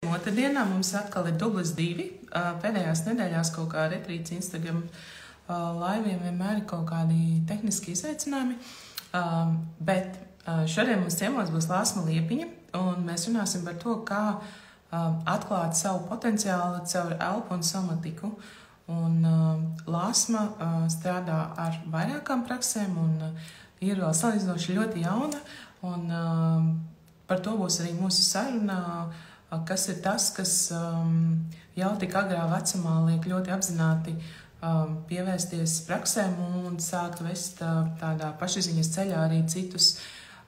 Otrdienā mums atkal ir dublis 2. Pēdējās nedēļās kaut kā retrīts Instagram laiviem vienmēr ir kaut kādi tehniski izaicinājumi. Bet šodien mums ciemos būs Lāsma Liepiņa, un mēs runāsim par to, kā atklāt savu potenciālu caur elpu un somatiku. Un Lāsma strādā ar vairākām praksēm un ir vēl salīdzinoši ļoti jauna. Un par to būs arī mūsu saruna, kas ir tas, kas jau tik agrā vecumā liek ļoti apzināti pievērsties praksēm un sākt vest tādā pašizziņas ceļā arī citus.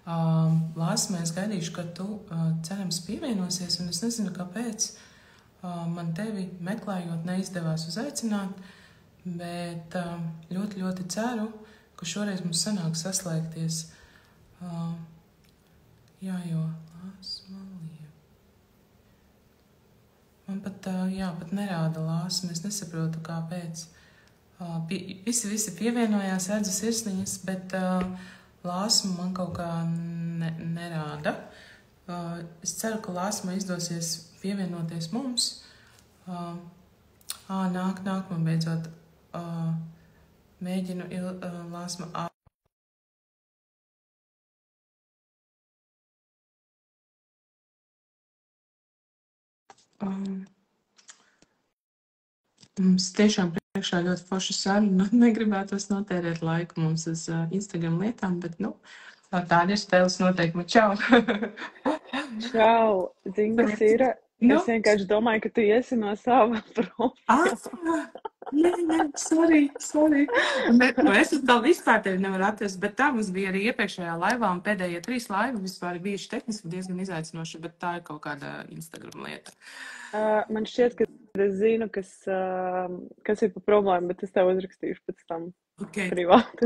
Lāsma, es gaidīšu, ka tu cerams pievienosies, un es nezinu, kāpēc man tevi meklējot neizdevās uzaicināt, bet ļoti, ļoti ceru, ka šoreiz mums sanāk saslēgties. Jā, jo Lāsma Liepiņa. Man pat nerāda Lāsma, es nesaprotu, kāpēc. Visi pievienojās, redzu sirsniņas, bet Lāsma man kaut kā nerāda. Es ceru, ka Lāsma izdosies pievienoties mums. Nāk man beidzot. Mēģinu Lāsma. Mums tiešām priekšā ļoti forša saruna. Negribētos notērēt laiku mums uz Instagram lietām, bet, tādi ir spēles noteikumi. Čau! Čau! Zini, kas ir? Es vienkārši domāju, ka tu iesi no sava profila. Nē, sorry. Es vēl vispār tevi nevaru atrast, bet tā mums bija arī iepriekšējā laivā, un pēdējie 3 laivi vispār ir bijuši tehniski diezgan izaicinoši, bet tā ir kaut kāda Instagram lieta. Man šķiet, ka es zinu, kas ir pa problēmu, bet es tev uzrakstīšu pēc tam privāti.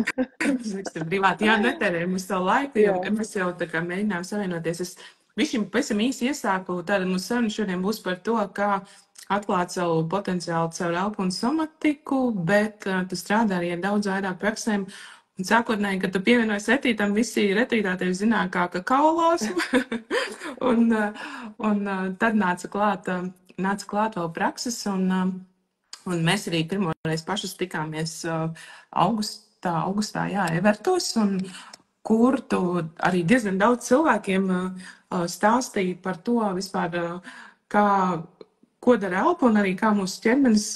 Privāti, netērējam uz savu laiku, jo mēs jau tā kā mēģinām savienoties. Višķi pavisam īsi iesāku, tāda mūsu saruna šodien būs par to, kā atklāt savu potenciālu caur elpu un somatiku, bet tu strādā arī ar daudz vairāk praksēm. Un sākotnēji, kad tu pievienojies retrītam, visi retrītā tevi zināja kā Lāsma. un tad nāca klāt vēl prakses, un mēs arī pirmoreiz pašas tikāmies augustā, Evertos, un kur tu arī diezgan daudz cilvēkiem stāstīja par to vispār, ko dara elpa, un arī kā mūsu ķermenis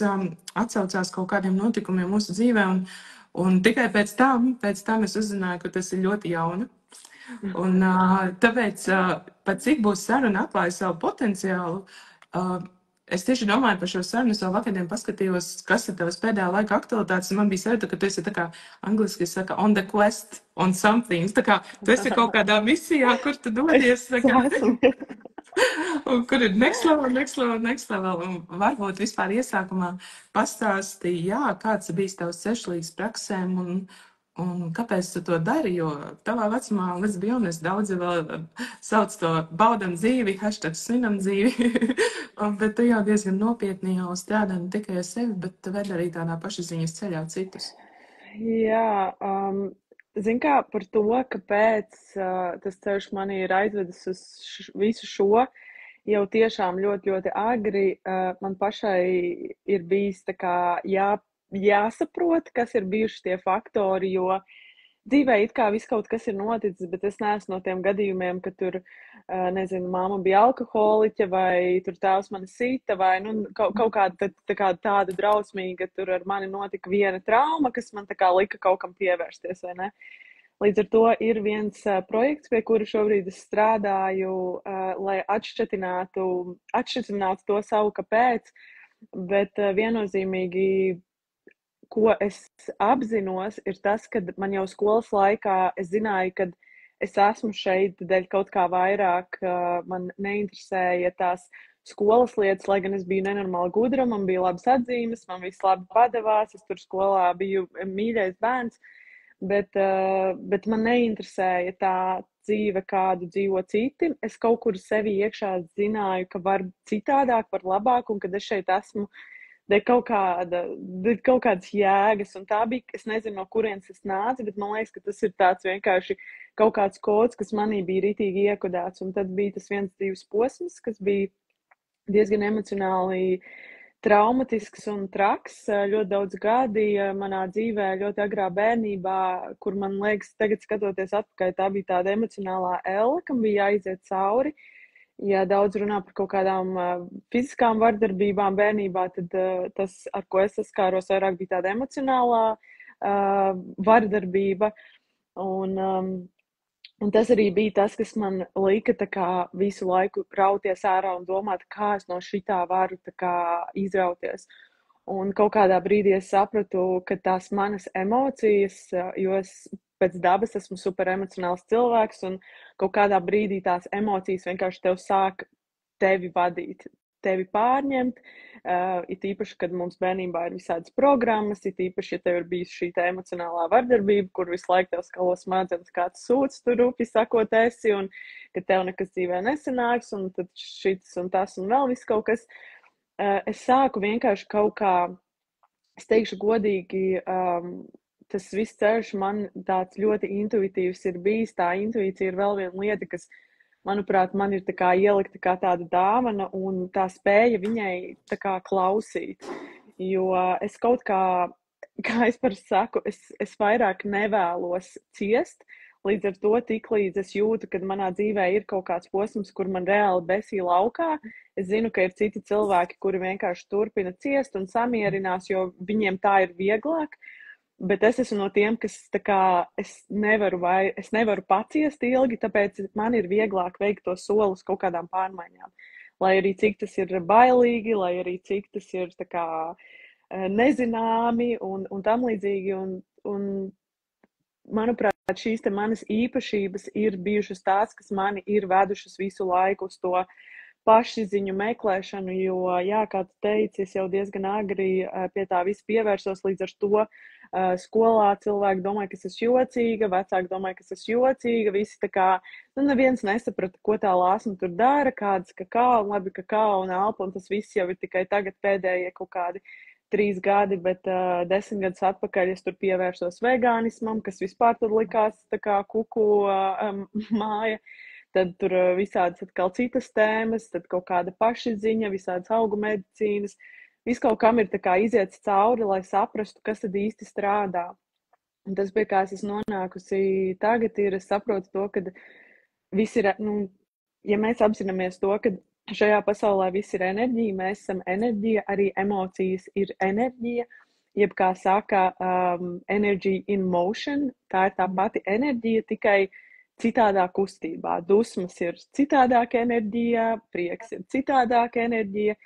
atsaucās kaut kādiem notikumiem mūsu dzīvē. Un tikai pēc tam es uzzināju, ka tas ir ļoti jauna. Un tāpēc, pat cik būs saruna atklāja savu potenciālu, es tieši domāju par šo sarunu, es vēl vakardien paskatījos, kas ir tavas pēdējā laika aktualitātes, un man bija sajūta, ka tu esi tā kā angliski saka on the quest on something. Tā kā tu esi kaut kādā misijā, kur tu dodies. Un kur ir next level. Un varbūt vispār iesākumā pastāstīja, kāds bijis tavs ceļš līdz praksēm un kāpēc tu to dari, jo tavā vecumā, let's be honest, daudzi vēl sauc to baudam dzīvi, #svinam dzīvi, bet tu jau diezgan nopietni jau strādā ne tikai ar sevi, bet ved arī tādā pašizziņas ceļā citus. Jā, zin kā par to, kāpēc tas ceļš mani ir aizvedis uz visu šo, jau tiešām ļoti, ļoti agri, man pašai ir bijis tā kā jāsaprot, kas ir bijuši tie faktori, jo dzīvē it kā viss kaut kas ir noticis, bet es neesmu no tiem gadījumiem, ka tur, nezinu, māma bija alkoholiķa, vai tur tēvs mani sita, vai kaut kāda tāda drausmīga, tur ar mani notika viena trauma, kas man tā kā lika kaut kam pievērsties, vai ne? Līdz ar to ir viens projekts, pie kura šobrīd es strādāju, lai atšķirtinātu to savu kāpēc, bet viennozīmīgi, ko es apzinos, ir tas, ka man jau skolas laikā es zināju, ka es esmu šeit dēļ kaut kā vairāk, man neinteresēja tās skolas lietas, lai gan es biju nenormāli gudra, man bija labas atzīmes, man viss labi padevās, es tur skolā biju mīļais bērns, bet man neinteresēja tā dzīve, kādu dzīvo citi. Es kaut kur sevi iekšā zināju, ka var citādāk, var labāk, un kad es šeit esmu, dēļ kaut kādas jēgas, un tā bija, es nezinu, no kurienes es nācu, bet man liekas, ka tas ir tāds vienkārši kaut kāds kods, kas manī bija ritīgi iekodēts, un tad bija tas viens dzīves posms, kas bija diezgan emocionāli traumatisks un traks. Ļoti daudz gadi manā dzīvē, ļoti agrā bērnībā, kur man liekas, tagad skatoties atpakaļ, tā bija tāda emocionālā elle, kam bija jāiziet cauri. Ja daudz runā par kaut kādām fiziskām vardarbībām bērnībā, tad tas, ar ko es saskāros, vairāk bija tāda emocionālā vardarbība. Un tas arī bija tas, kas man lika tā kā visu laiku rauties ārā un domāt, kā es no šitā varu tā kā izrauties. Un kaut kādā brīdī es sapratu, ka tās manas emocijas, jo es pēc dabas esmu super emocionāls cilvēks, un kaut kādā brīdī tās emocijas vienkārši tev sāk tevi vadīt, tevi pārņemt. It īpaši, kad mums bērnībā ir visādas programmas, it īpaši, ja tev ir bijusi šī emocionālā vardarbība, kur visu laiku tev skalo smadzenes, kāds sūds tur rupi sakot esi, un ka tev nekas dzīvē nesanāks, un tad šis un tas un vēl viss kaut kas. Es sāku vienkārši kaut kā, es teikšu godīgi, tas viss ceļš man tāds ļoti intuitīvs ir bijis. Tā intuīcija ir vēl viena lieta, kas, manuprāt, man ir tā kā ielikta kā tāda dāvana, un tā spēja viņai tā kā klausīt. Jo es kaut kā es parasti saku, es vairāk nevēlos ciest, līdz ar to tiklīdz es jūtu, kad manā dzīvē ir kaut kāds posms, kur man reāli besī laukā, es zinu, ka ir citi cilvēki, kuri vienkārši turpina ciest un samierinās, jo viņiem tā ir vieglāk. Bet es esmu no tiem, kas tā kā es nevaru paciest ilgi, tāpēc man ir vieglāk veikt to soli uz kaut kādām pārmaiņām. Lai arī cik tas ir bailīgi, lai arī cik tas ir tā kā nezināmi un tam līdzīgi. Un manuprāt, šīs te manas īpašības ir bijušas tās, kas mani ir vedušas visu laiku uz to pašziņu meklēšanu, jo, jā, kā tu teici, es jau diezgan agri pie tā visu pievērsos, līdz ar to skolā cilvēki domāja, ka es esmu jocīga, vecāki domāja, ka es esmu jocīga, visi tā kā, neviens nesaprata, ko tā lāsma tur dara, kādas kakao, un labi kakao un elpa, un tas viss jau ir tikai tagad pēdējie kaut kādi 3 gadi, bet 10 gadus atpakaļ es tur pievērsos vegānismam, kas vispār tad likās tā kā kuku māja. Tad tur visādas atkal citas tēmas, tad kaut kāda pašizziņa, visādas augu medicīnas. Viss kaut kam ir tā kā iziets cauri, lai saprastu, kas tad īsti strādā. Un tas, pie kā es esmu nonākusi tagad, ir, es saprotu to, ka viss ir, ja mēs apzināmies to, ka šajā pasaulē viss ir enerģija, mēs esam enerģija, arī emocijas ir enerģija, jeb kā saka, energy in motion, tā ir tā pati enerģija, tikai citādā kustībā. Dusmas ir citādāka enerģija, prieks ir citādāka enerģija.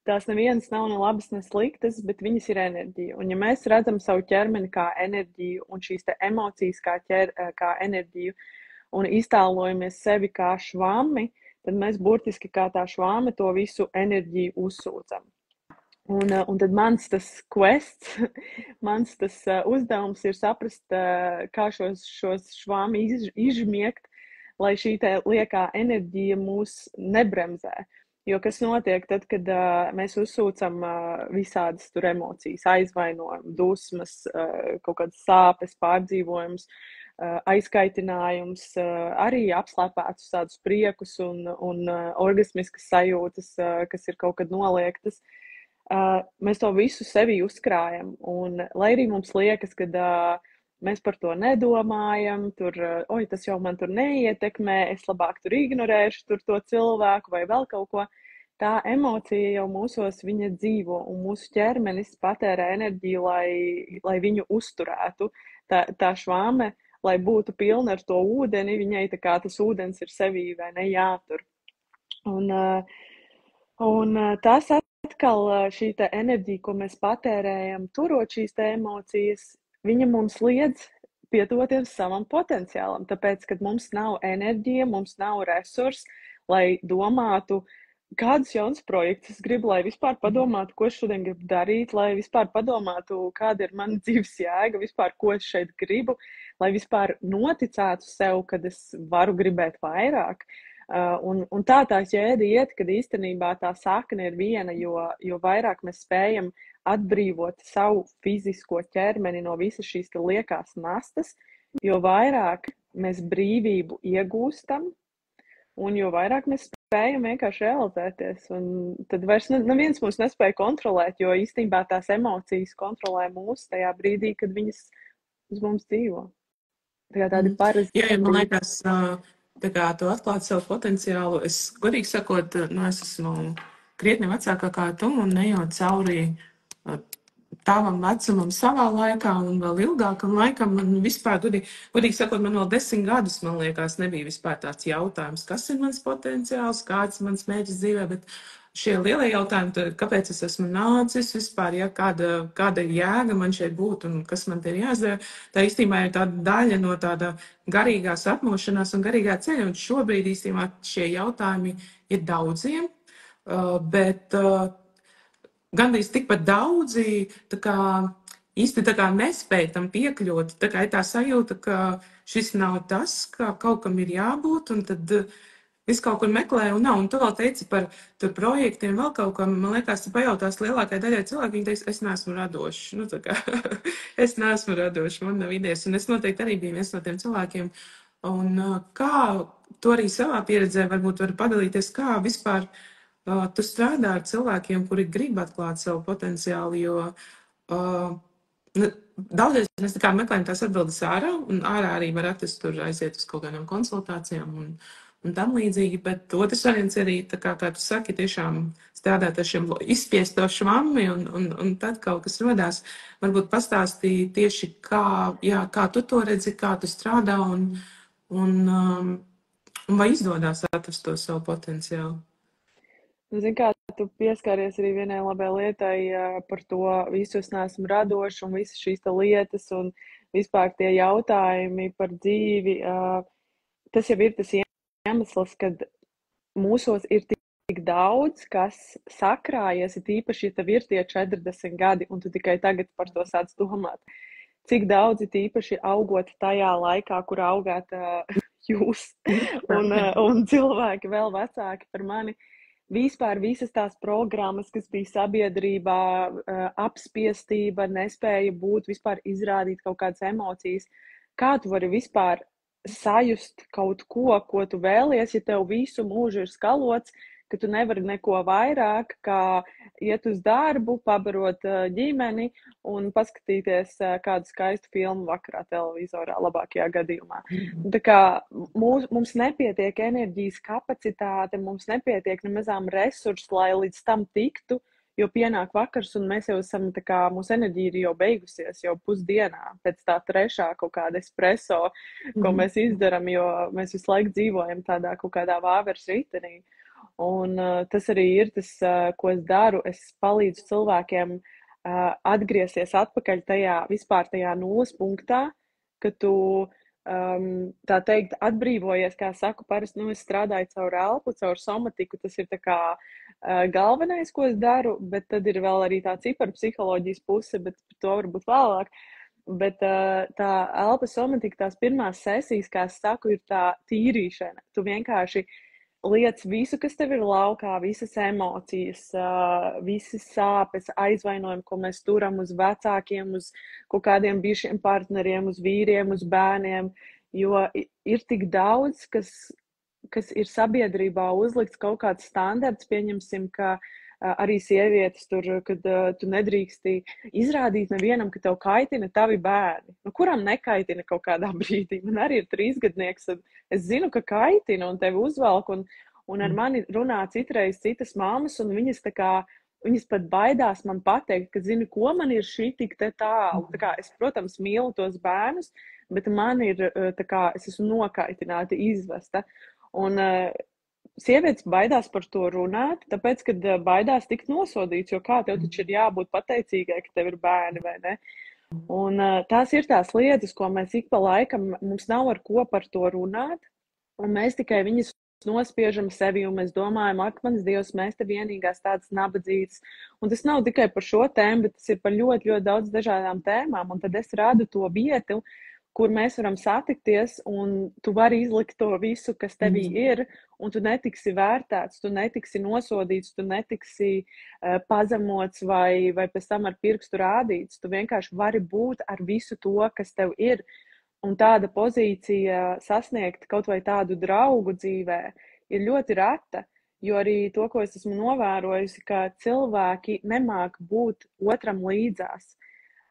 Tās nevienas nav ne labas, ne sliktas, bet viņas ir enerģija. Un ja mēs redzam savu ķermeni kā enerģiju un šīs te emocijas kā enerģiju un iztēlojamies sevi kā švammi, tad mēs burtiski kā tā švāme to visu enerģiju uzsūcam. Un tad mans tas quests, mans tas uzdevums ir saprast, kā šos švāmi izžmiegt, lai šī te liekā enerģija mūs nebremzē. Jo kas notiek tad, kad mēs uzsūcam visādas tur emocijas, aizvainojumu, dusmas, kaut kādas sāpes, pārdzīvojums, aizkaitinājums, arī apslēpētus tādus priekus un orgasmiskas sajūtas, kas ir kaut kad noliektas. Mēs to visu sevi uzkrājam, un lai arī mums liekas, ka mēs par to nedomājam, tur, tas jau man tur neietekmē, es labāk tur ignorēšu tur to cilvēku vai vēl kaut ko, tā emocija jau mūsos viņa dzīvo, un mūsu ķermenis patērē enerģiju, lai viņu uzturētu. Tā švāme, lai būtu pilna ar to ūdeni, viņai tā kā tas ūdens ir sevī vai ne jātur. Un tas atkal šī te enerģija, ko mēs patērējam, turot šīs te emocijas, viņa mums liedz pietuvoties savam potenciālam, tāpēc, kad mums nav enerģija, mums nav resursi, lai domātu, kādus jauns projektus es gribu, lai vispār padomātu, ko es šodien gribu darīt, lai vispār padomātu, kāda ir mana dzīves jēga, vispār, ko es šeit gribu, lai vispār noticētu sev, kad es varu gribēt vairāk. Un tā ķēde iet, kad īstenībā tā sakne ir viena, jo vairāk mēs spējam atbrīvot savu fizisko ķermeni no visas šīs liekās nastas, jo vairāk mēs brīvību iegūstam un jo vairāk mēs spējam vienkārši realizēties. Un tad vairs neviens mūs nespēja kontrolēt, jo īstenībā tās emocijas kontrolē mūs tajā brīdī, kad viņas uz mums dzīvo. Tādi paraziti. Jā, man liekas, tā kā tu atklāt savu potenciālu, es godīgi sakot, es esmu krietni vecākā kā tu un nejot cauri tavam vecumam savā laikā un vēl ilgākam laikam. Man vispār, godīgi sakot, man vēl 10 gadus, man liekas, nebija vispār tāds jautājums, kas ir mans potenciāls, kāds ir mans mērķis dzīvē, bet šie lielie jautājumi, kāpēc es esmu nācis vispār, ja kāda ir jēga man šeit būt un kas man te ir jāizdara, tā īstenībā ir tāda daļa no tāda garīgās apmošanās un garīgā ceļa, un šobrīd īstenībā šie jautājumi ir daudziem, bet gandrīz tikpat daudzi īsti nespēja tam piekļūt. Tā kā ir tā sajūta, ka šis nav tas, ka kaut kam ir jābūt, un tad viss kaut kur meklē un nav. Un tu vēl teici par projektiem, vēl kaut kam, man liekas, tu pajautās lielākajai daļai cilvēku, viņi teiks, es neesmu radošs. Es neesmu radošs, man nav idejas, un es noteikti arī biju viens no tiem cilvēkiem. Un kā tu arī savā pieredzē varbūt vari padalīties, kā vispār tu strādā ar cilvēkiem, kuri grib atklāt savu potenciālu, jo daudzreiz mēs meklējam tās atbildes ārā, un ārā arī var atrast tur aiziet uz kaut kādām konsultācijām un tam līdzīgi, bet otrs variants arī, kā tu saki, tiešām strādāt ar šiem izspiesto švammi, un tad kaut kas rodās. Varbūt pastāstīja tieši, kā tu to redzi, kā tu strādā, un vai izdodās atrast to savu potenciālu. Zini, kā tu pieskaries arī vienai labai lietai par to visu es neesmu radošs un visas šīs lietas un vispār tie jautājumi par dzīvi. Tas jau ir tas iemesls, kad mūsos ir tik daudz, kas sakrājies, ir īpaši, ja tev ir tie 40 gadi un tu tikai tagad par to sāc domāt. Cik daudz ir īpaši augot tajā laikā, kur augāt jūs un cilvēki vēl vecāki par mani. Vispār visas tās programmas, kas bija sabiedrībā, apspiestība, nespēja būt, vispār izrādīt kaut kādas emocijas. Kā tu vari vispār sajust kaut ko tu vēlies, ja tev visu mūžu ir skalots, ka tu nevari neko vairāk, kā iet uz darbu, pabarot ģimeni un paskatīties kādu skaistu filmu vakarā televizorā, labākajā gadījumā. Tā kā mums nepietiek enerģijas kapacitāte, mums nepietiek nemazām resursi, lai līdz tam tiktu, jo pienāk vakars un mēs jau esam, mūsu enerģija ir jau beigusies, jau pusdienā, pēc tā trešā kaut kāda espresso, ko mēs izdaram, jo mēs visu laiku dzīvojam tādā kaut kādā vāveres ritenī. Un tas arī ir tas, ko es daru. Es palīdzu cilvēkiem atgriezties atpakaļ tajā nulles punktā, ka tu, tā teikt, atbrīvojies, kā saku, parasti, es strādāju caur elpu, caur somatiku, tas ir tā kā galvenais, ko es daru, bet tad ir vēl arī tā ciparpsiholoģijas puse, bet par to varbūt vēlāk. Bet tā elpa somatika, tās pirmās sesijas, kā es saku, ir tā tīrīšana. Tu vienkārši liec visu, kas tev ir laukā, visas emocijas, visas sāpes, aizvainojumi, ko mēs turam uz vecākiem, uz kaut kādiem bijušiem partneriem, uz vīriem, uz bērniem, jo ir tik daudz, kas ir sabiedrībā uzlikts kaut kāds standarts, pieņemsim, ka arī sievietes tur, kad tu nedrīksti izrādīt nevienam, ka tev kaitina tavi bērni. Kuram nekaitina kaut kādā brīdī? Man arī ir 3-gadnieks, un es zinu, ka kaitina un tevi uzvelk, un ar mani runā citreiz citas mammas, un viņas pat baidās man pateikt, ka zini, ko man ir šī tik te tālu. Es, protams, mīlu tos bērnus, bet man ir, es esmu nokaitināta, izvesta. Un sievietes baidās par to runāt, tāpēc, kad baidās tikt nosodīts, jo kā tev taču ir jābūt pateicīgai, ka tev ir bērni, vai ne? Un tās ir tās lietas, ko mēs ik pa laikam, mums nav ar ko par to runāt, un mēs tikai viņas nospiežam sevi, un mēs domājam, ak, mans Dievs, mēs te vienīgās tādas nabadzītas. Un tas nav tikai par šo tēmu, bet tas ir par ļoti, ļoti daudz dažādām tēmām, un tad es radu to vietu, kur mēs varam satikties, un tu vari izlikt to visu, kas tevī ir, un tu netiksi vērtēts, tu netiksi nosodīts, tu netiksi pazemots vai pēc tam ar pirkstu rādīts. Tu vienkārši vari būt ar visu to, kas tev ir. Un tāda pozīcija sasniegt kaut vai tādu draugu dzīvē ir ļoti reta, Jo arī to, ko es esmu novērojusi, ka cilvēki nemāk būt otram līdzās.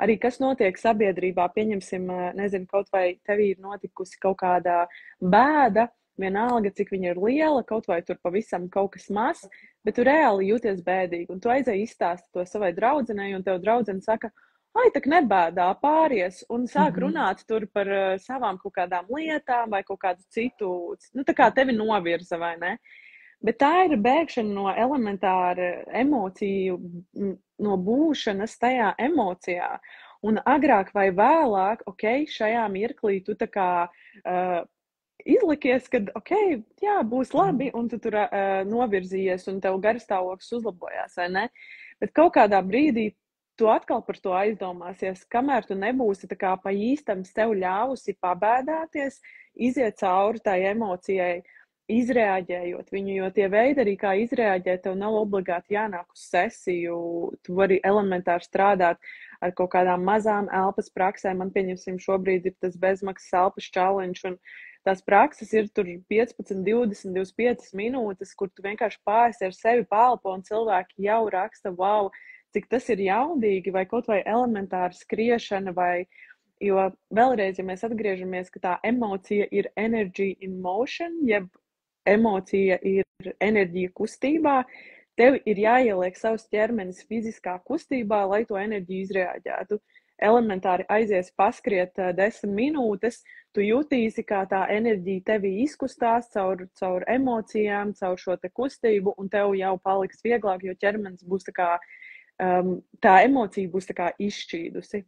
Arī kas notiek sabiedrībā, pieņemsim, nezinu, kaut vai tev ir notikusi kaut kāda bēda, vienalga, cik viņa ir liela, kaut vai tur pavisam kaut kas mazs, bet tu reāli jūties bēdīgi. Un tu aizēji izstāsti to savai draudzenei, un tev draudzene saka, ai, tak nebēdā, pāries, un sāk runāt tur par savām kaut kādām lietām vai kaut kādu citu, nu, tā kā tevi novirza, vai ne? Bet tā ir bēgšana no elementāra emociju, no būšanas tajā emocijā. Un agrāk vai vēlāk, šajā mirklī tu tā kā izlikies, ka, jā, būs labi, un tu tur novirzījies, un tev garstāvoklis uzlabojās, vai ne? Bet kaut kādā brīdī tu atkal par to aizdomāsies, kamēr tu nebūsi tā kā pa īstam sev ļāvusi pabēdāties, iziet cauri tai emocijai, izreaģējot viņu, jo tie veidi arī kā izreaģēt, tev nav obligāti jānāk uz sesiju, tu vari elementāri strādāt ar kaut kādām mazām elpas praksēm, man pieņemsim šobrīd ir tas bezmaksas elpas challenge, un tās prakses ir tur 15, 20, 25 minūtes, kur tu vienkārši pārsi ar sevi pālpo, un cilvēki jau raksta, wow, cik tas ir jaudīgi, vai kaut vai elementāra skriešana, vai, jo vēlreiz, ja mēs atgriežamies, ka tā emocija ir energy in motion, jeb emocija ir enerģija kustībā, tev ir jāieliek savs ķermenis fiziskā kustībā, lai to enerģiju izreaģētu. Elementāri aizies paskriet 10 minūtes, tu jutīsi, kā tā enerģija tevī izkustās caur emocijām, caur šo te kustību, un tev jau paliks vieglāk, jo ķermenis būs tā kā, tā emocija būs tā kā izšķīdusi.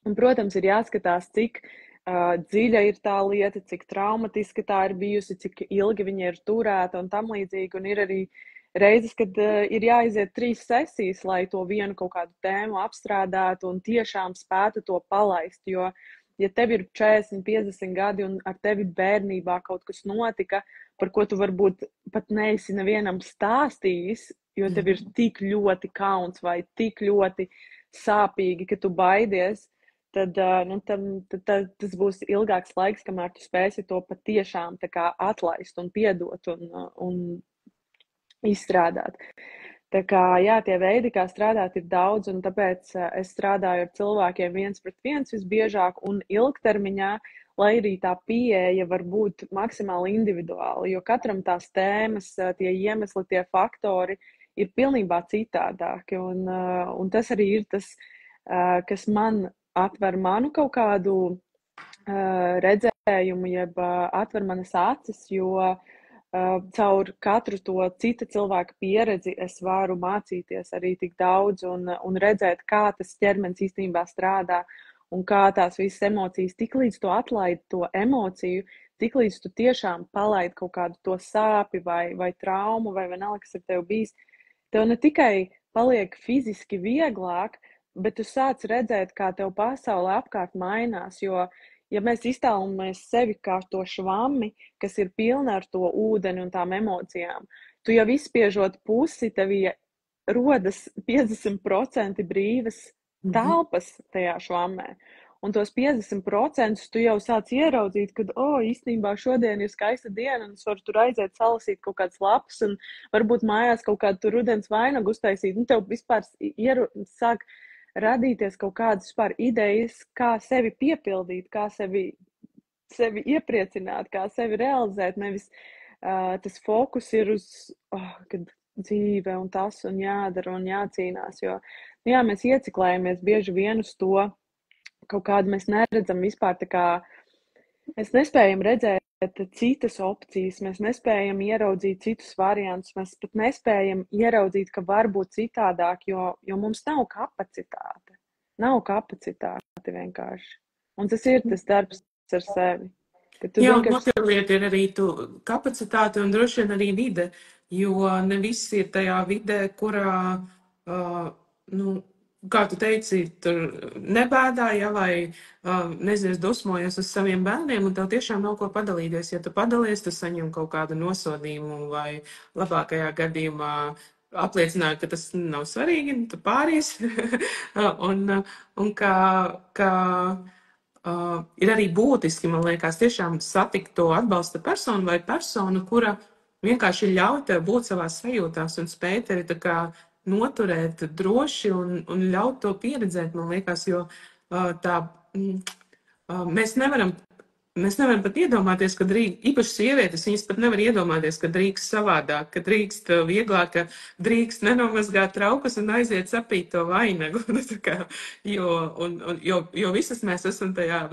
Un, protams, ir jāskatās, cik dziļa ir tā lieta, cik traumatiska tā ir bijusi, cik ilgi viņa ir turēta un tam līdzīgi, un ir arī reizes, kad ir jāiziet 3 sesijas, lai to vienu kaut kādu tēmu apstrādātu un tiešām spētu to palaist, jo, ja tev ir 40, 50 gadi un ar tevi bērnībā kaut kas notika, par ko tu varbūt pat neesi nevienam stāstījis, jo tev ir tik ļoti kauns vai tik ļoti sāpīgi, ka tu baidies, tad tas būs ilgāks laiks, kamēr tu spēsi to patiešām tā kā atlaist un piedot un izstrādāt. Tā kā, jā, tie veidi, kā strādāt, ir daudz, un tāpēc es strādāju ar cilvēkiem 1-1 visbiežāk un ilgtermiņā, lai arī tā pieeja var būt maksimāli individuāli, jo katram tās tēmas, tie iemesli, tie faktori ir pilnībā citādāki, un tas arī ir tas, kas man atver manu kaut kādu redzējumu, jeb atver manas acis, jo caur katru to cita cilvēka pieredzi es varu mācīties arī tik daudz un redzēt, kā tas ķermenis īstenībā strādā un kā tās visas emocijas, tik līdz tu atlaidi to emociju, tik līdz tu tiešām palaidi kaut kādu to sāpi vai traumu vai vienalga, kas ar tevi bijis, tev ne tikai paliek fiziski vieglāk, bet tu sāc redzēt, kā tev pasaule apkārt mainās, jo, ja mēs iztēlojamies sevi kā to švammi, kas ir pilna ar to ūdeni un tām emocijām, tu jau izspiežot pusi, tev rodas 50% brīvas telpas tajā švammē. Un tos 50% tu jau sāc ieraudzīt, kad, īstenībā šodien ir skaista diena, un es varu tur aiziet salasīt kaut kādas lapas, un varbūt mājās kaut kādu tur rudens vainagu uztaisīt. Un tev vispār sāk radīties kaut kādas vispār idejas, kā sevi piepildīt, kā sevi iepriecināt, kā sevi realizēt. Nevis tas fokus ir uz, kad dzīve un tas un jādara un jācīnās, jo, jā, mēs ieciklējamies bieži vien uz to, kaut kādu mēs neredzam vispār, tā kā mēs nespējam redzēt citas opcijas, mēs nespējam ieraudzīt citus variantus, mēs pat nespējam ieraudzīt, ka var būt citādāk, jo mums nav kapacitāte. Nav kapacitāte vienkārši. Un tas ir tas darbs ar sevi. Jā, otra lieta ir arī tu kapacitāte un droši vien arī vide, jo ne viss ir tajā vidē, kurā, kā tu teici, tur nebēdā, ja, vai, nezinu, dusmojies uz saviem bērniem, un tev tiešām nav ko padalīties. Ja tu padalies, tu saņem kaut kādu nosodījumu vai labākajā gadījumā apliecināju, ka tas nav svarīgi, tu pāries. un ka ir arī būtiski, man liekas, tiešām satikt to atbalsta personu vai personu, kura vienkārši ļauj tev būt savās sajūtās un spēj tevi tā kā noturēt droši un ļaut to pieredzēt, man liekas, jo tā, mēs nevaram pat iedomāties, ka īpaši sievietes, viņas pat nevar iedomāties, ka drīkst savādāk, ka drīkst vieglāk, ka drīkst nenomazgāt traukus un aiziet sapīt to vainagu. Jo visas mēs esam tajā,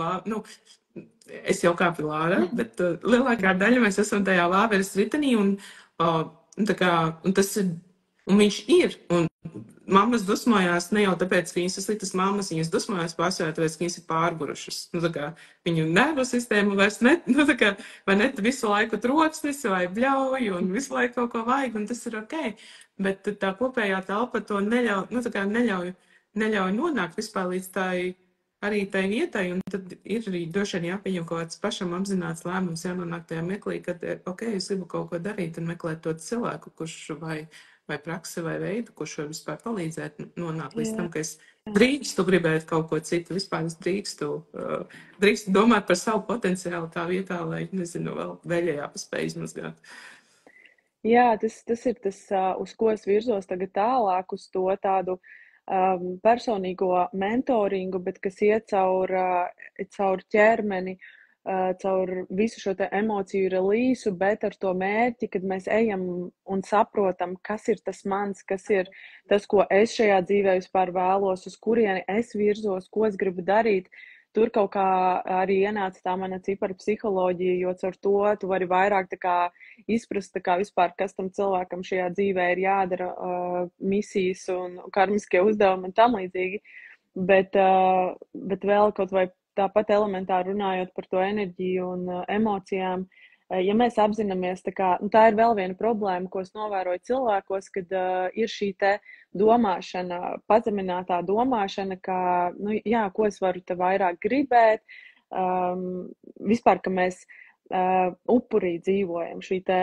es jau kāpu lārā, bet lielākā daļa mēs esam tajā lāveres ritenī, un tas ir, un viņš ir, un mammas dusmojās ne jau tāpēc, ka viņas ir sliktas mammas, viņas dusmojās pārsvarā tāpēc, ka viņas ir pārgurušas. Viņu nervu sistēmu vairs vai ne visu laiku troksnis vai bļauj, un visu laiku kaut ko vajag, un tas ir ok. Bet tā kopējā telpa to neļauj nonākt vispār līdz arī tai vietai, un tad ir arī droši vien jāpieņem kaut kāds pašam apzināts lēmums, jānonāk tajā meklī, kad, ok, es gribu kaut ko darīt un meklēt to cilvēku, kurš vai praksi vai veidu, kurš var vispār palīdzēt nonākt līdz tam, ka es drīkstu gribēt kaut ko citu, vispār es drīkstu domāt par savu potenciālu tā vietā, lai, nezinu, vēl veļai jāpaspēj izmazgāt. Jā, tas ir tas, uz ko es virzos tagad tālāk, uz to tādu personīgo mentoringu, bet kas iet caur ķermeni, caur visu šo te emociju relīsu, bet ar to mērķi, kad mēs ejam un saprotam, kas ir tas mans, kas ir tas, ko es šajā dzīvē vispār vēlos, uz kurieni es virzos, ko es gribu darīt. Tur kaut kā arī ienāca tā mana cipara psiholoģija, jo caur to tu vari vairāk tā kā izprast, tā kā vispār, kas tam cilvēkam šajā dzīvē ir jādara, misijas un karmiskie uzdevumi un tam līdzīgi. Bet vēl kaut vai tāpat elementāri runājot par to enerģiju un emocijām, ja mēs apzināmies, tā ir vēl viena problēma, ko es novēroju cilvēkos, kad ir šī te domāšana, pazeminātā domāšana, ka, ko es varu te vairāk gribēt, vispār, ka mēs upurī dzīvojam, šī te,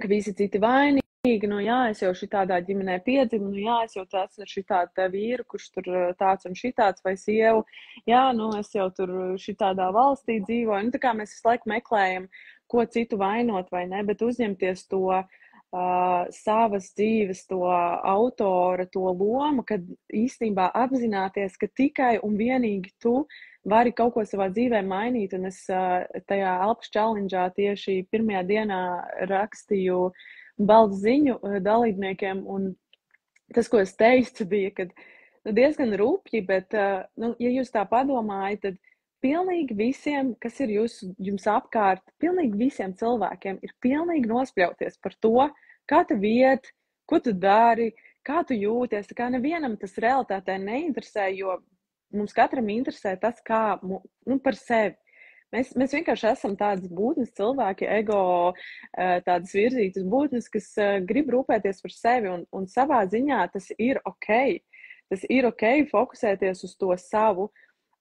ka visi citi vainīgi, es jau šitādā ģimenē piedzimu, es jau tāds ar šitādu vīru, kurš tur tāds un šitāds, vai sievu, es jau tur šitādā valstī dzīvoju, tā kā mēs visu laiku meklējam, ko citu vainot vai ne, bet uzņemties to savas dzīves, to autora, to lomu, kad īstenībā apzināties, ka tikai un vienīgi tu vari kaut ko savā dzīvē mainīt, un es tajā Alpas challenge'ā tieši pirmajā dienā rakstīju baldu ziņu dalībniekiem, un tas, ko es teicu, bija, kad diezgan rupji, bet, ja jūs tā padomājat, tad pilnīgi visiem, kas ir jums apkārt, pilnīgi visiem cilvēkiem ir pilnīgi nospļauties par to, kā tev iet, ko tu dari, kā tu jūties. Tā kā nevienam tas realitātē neinteresē, jo mums katram interesē tas, kā par sevi. Mēs vienkārši esam tādas būtnes cilvēki, ego, tādas virzītas būtnes, kas grib rūpēties par sevi, un savā ziņā tas ir ok. Tas ir ok fokusēties uz to savu.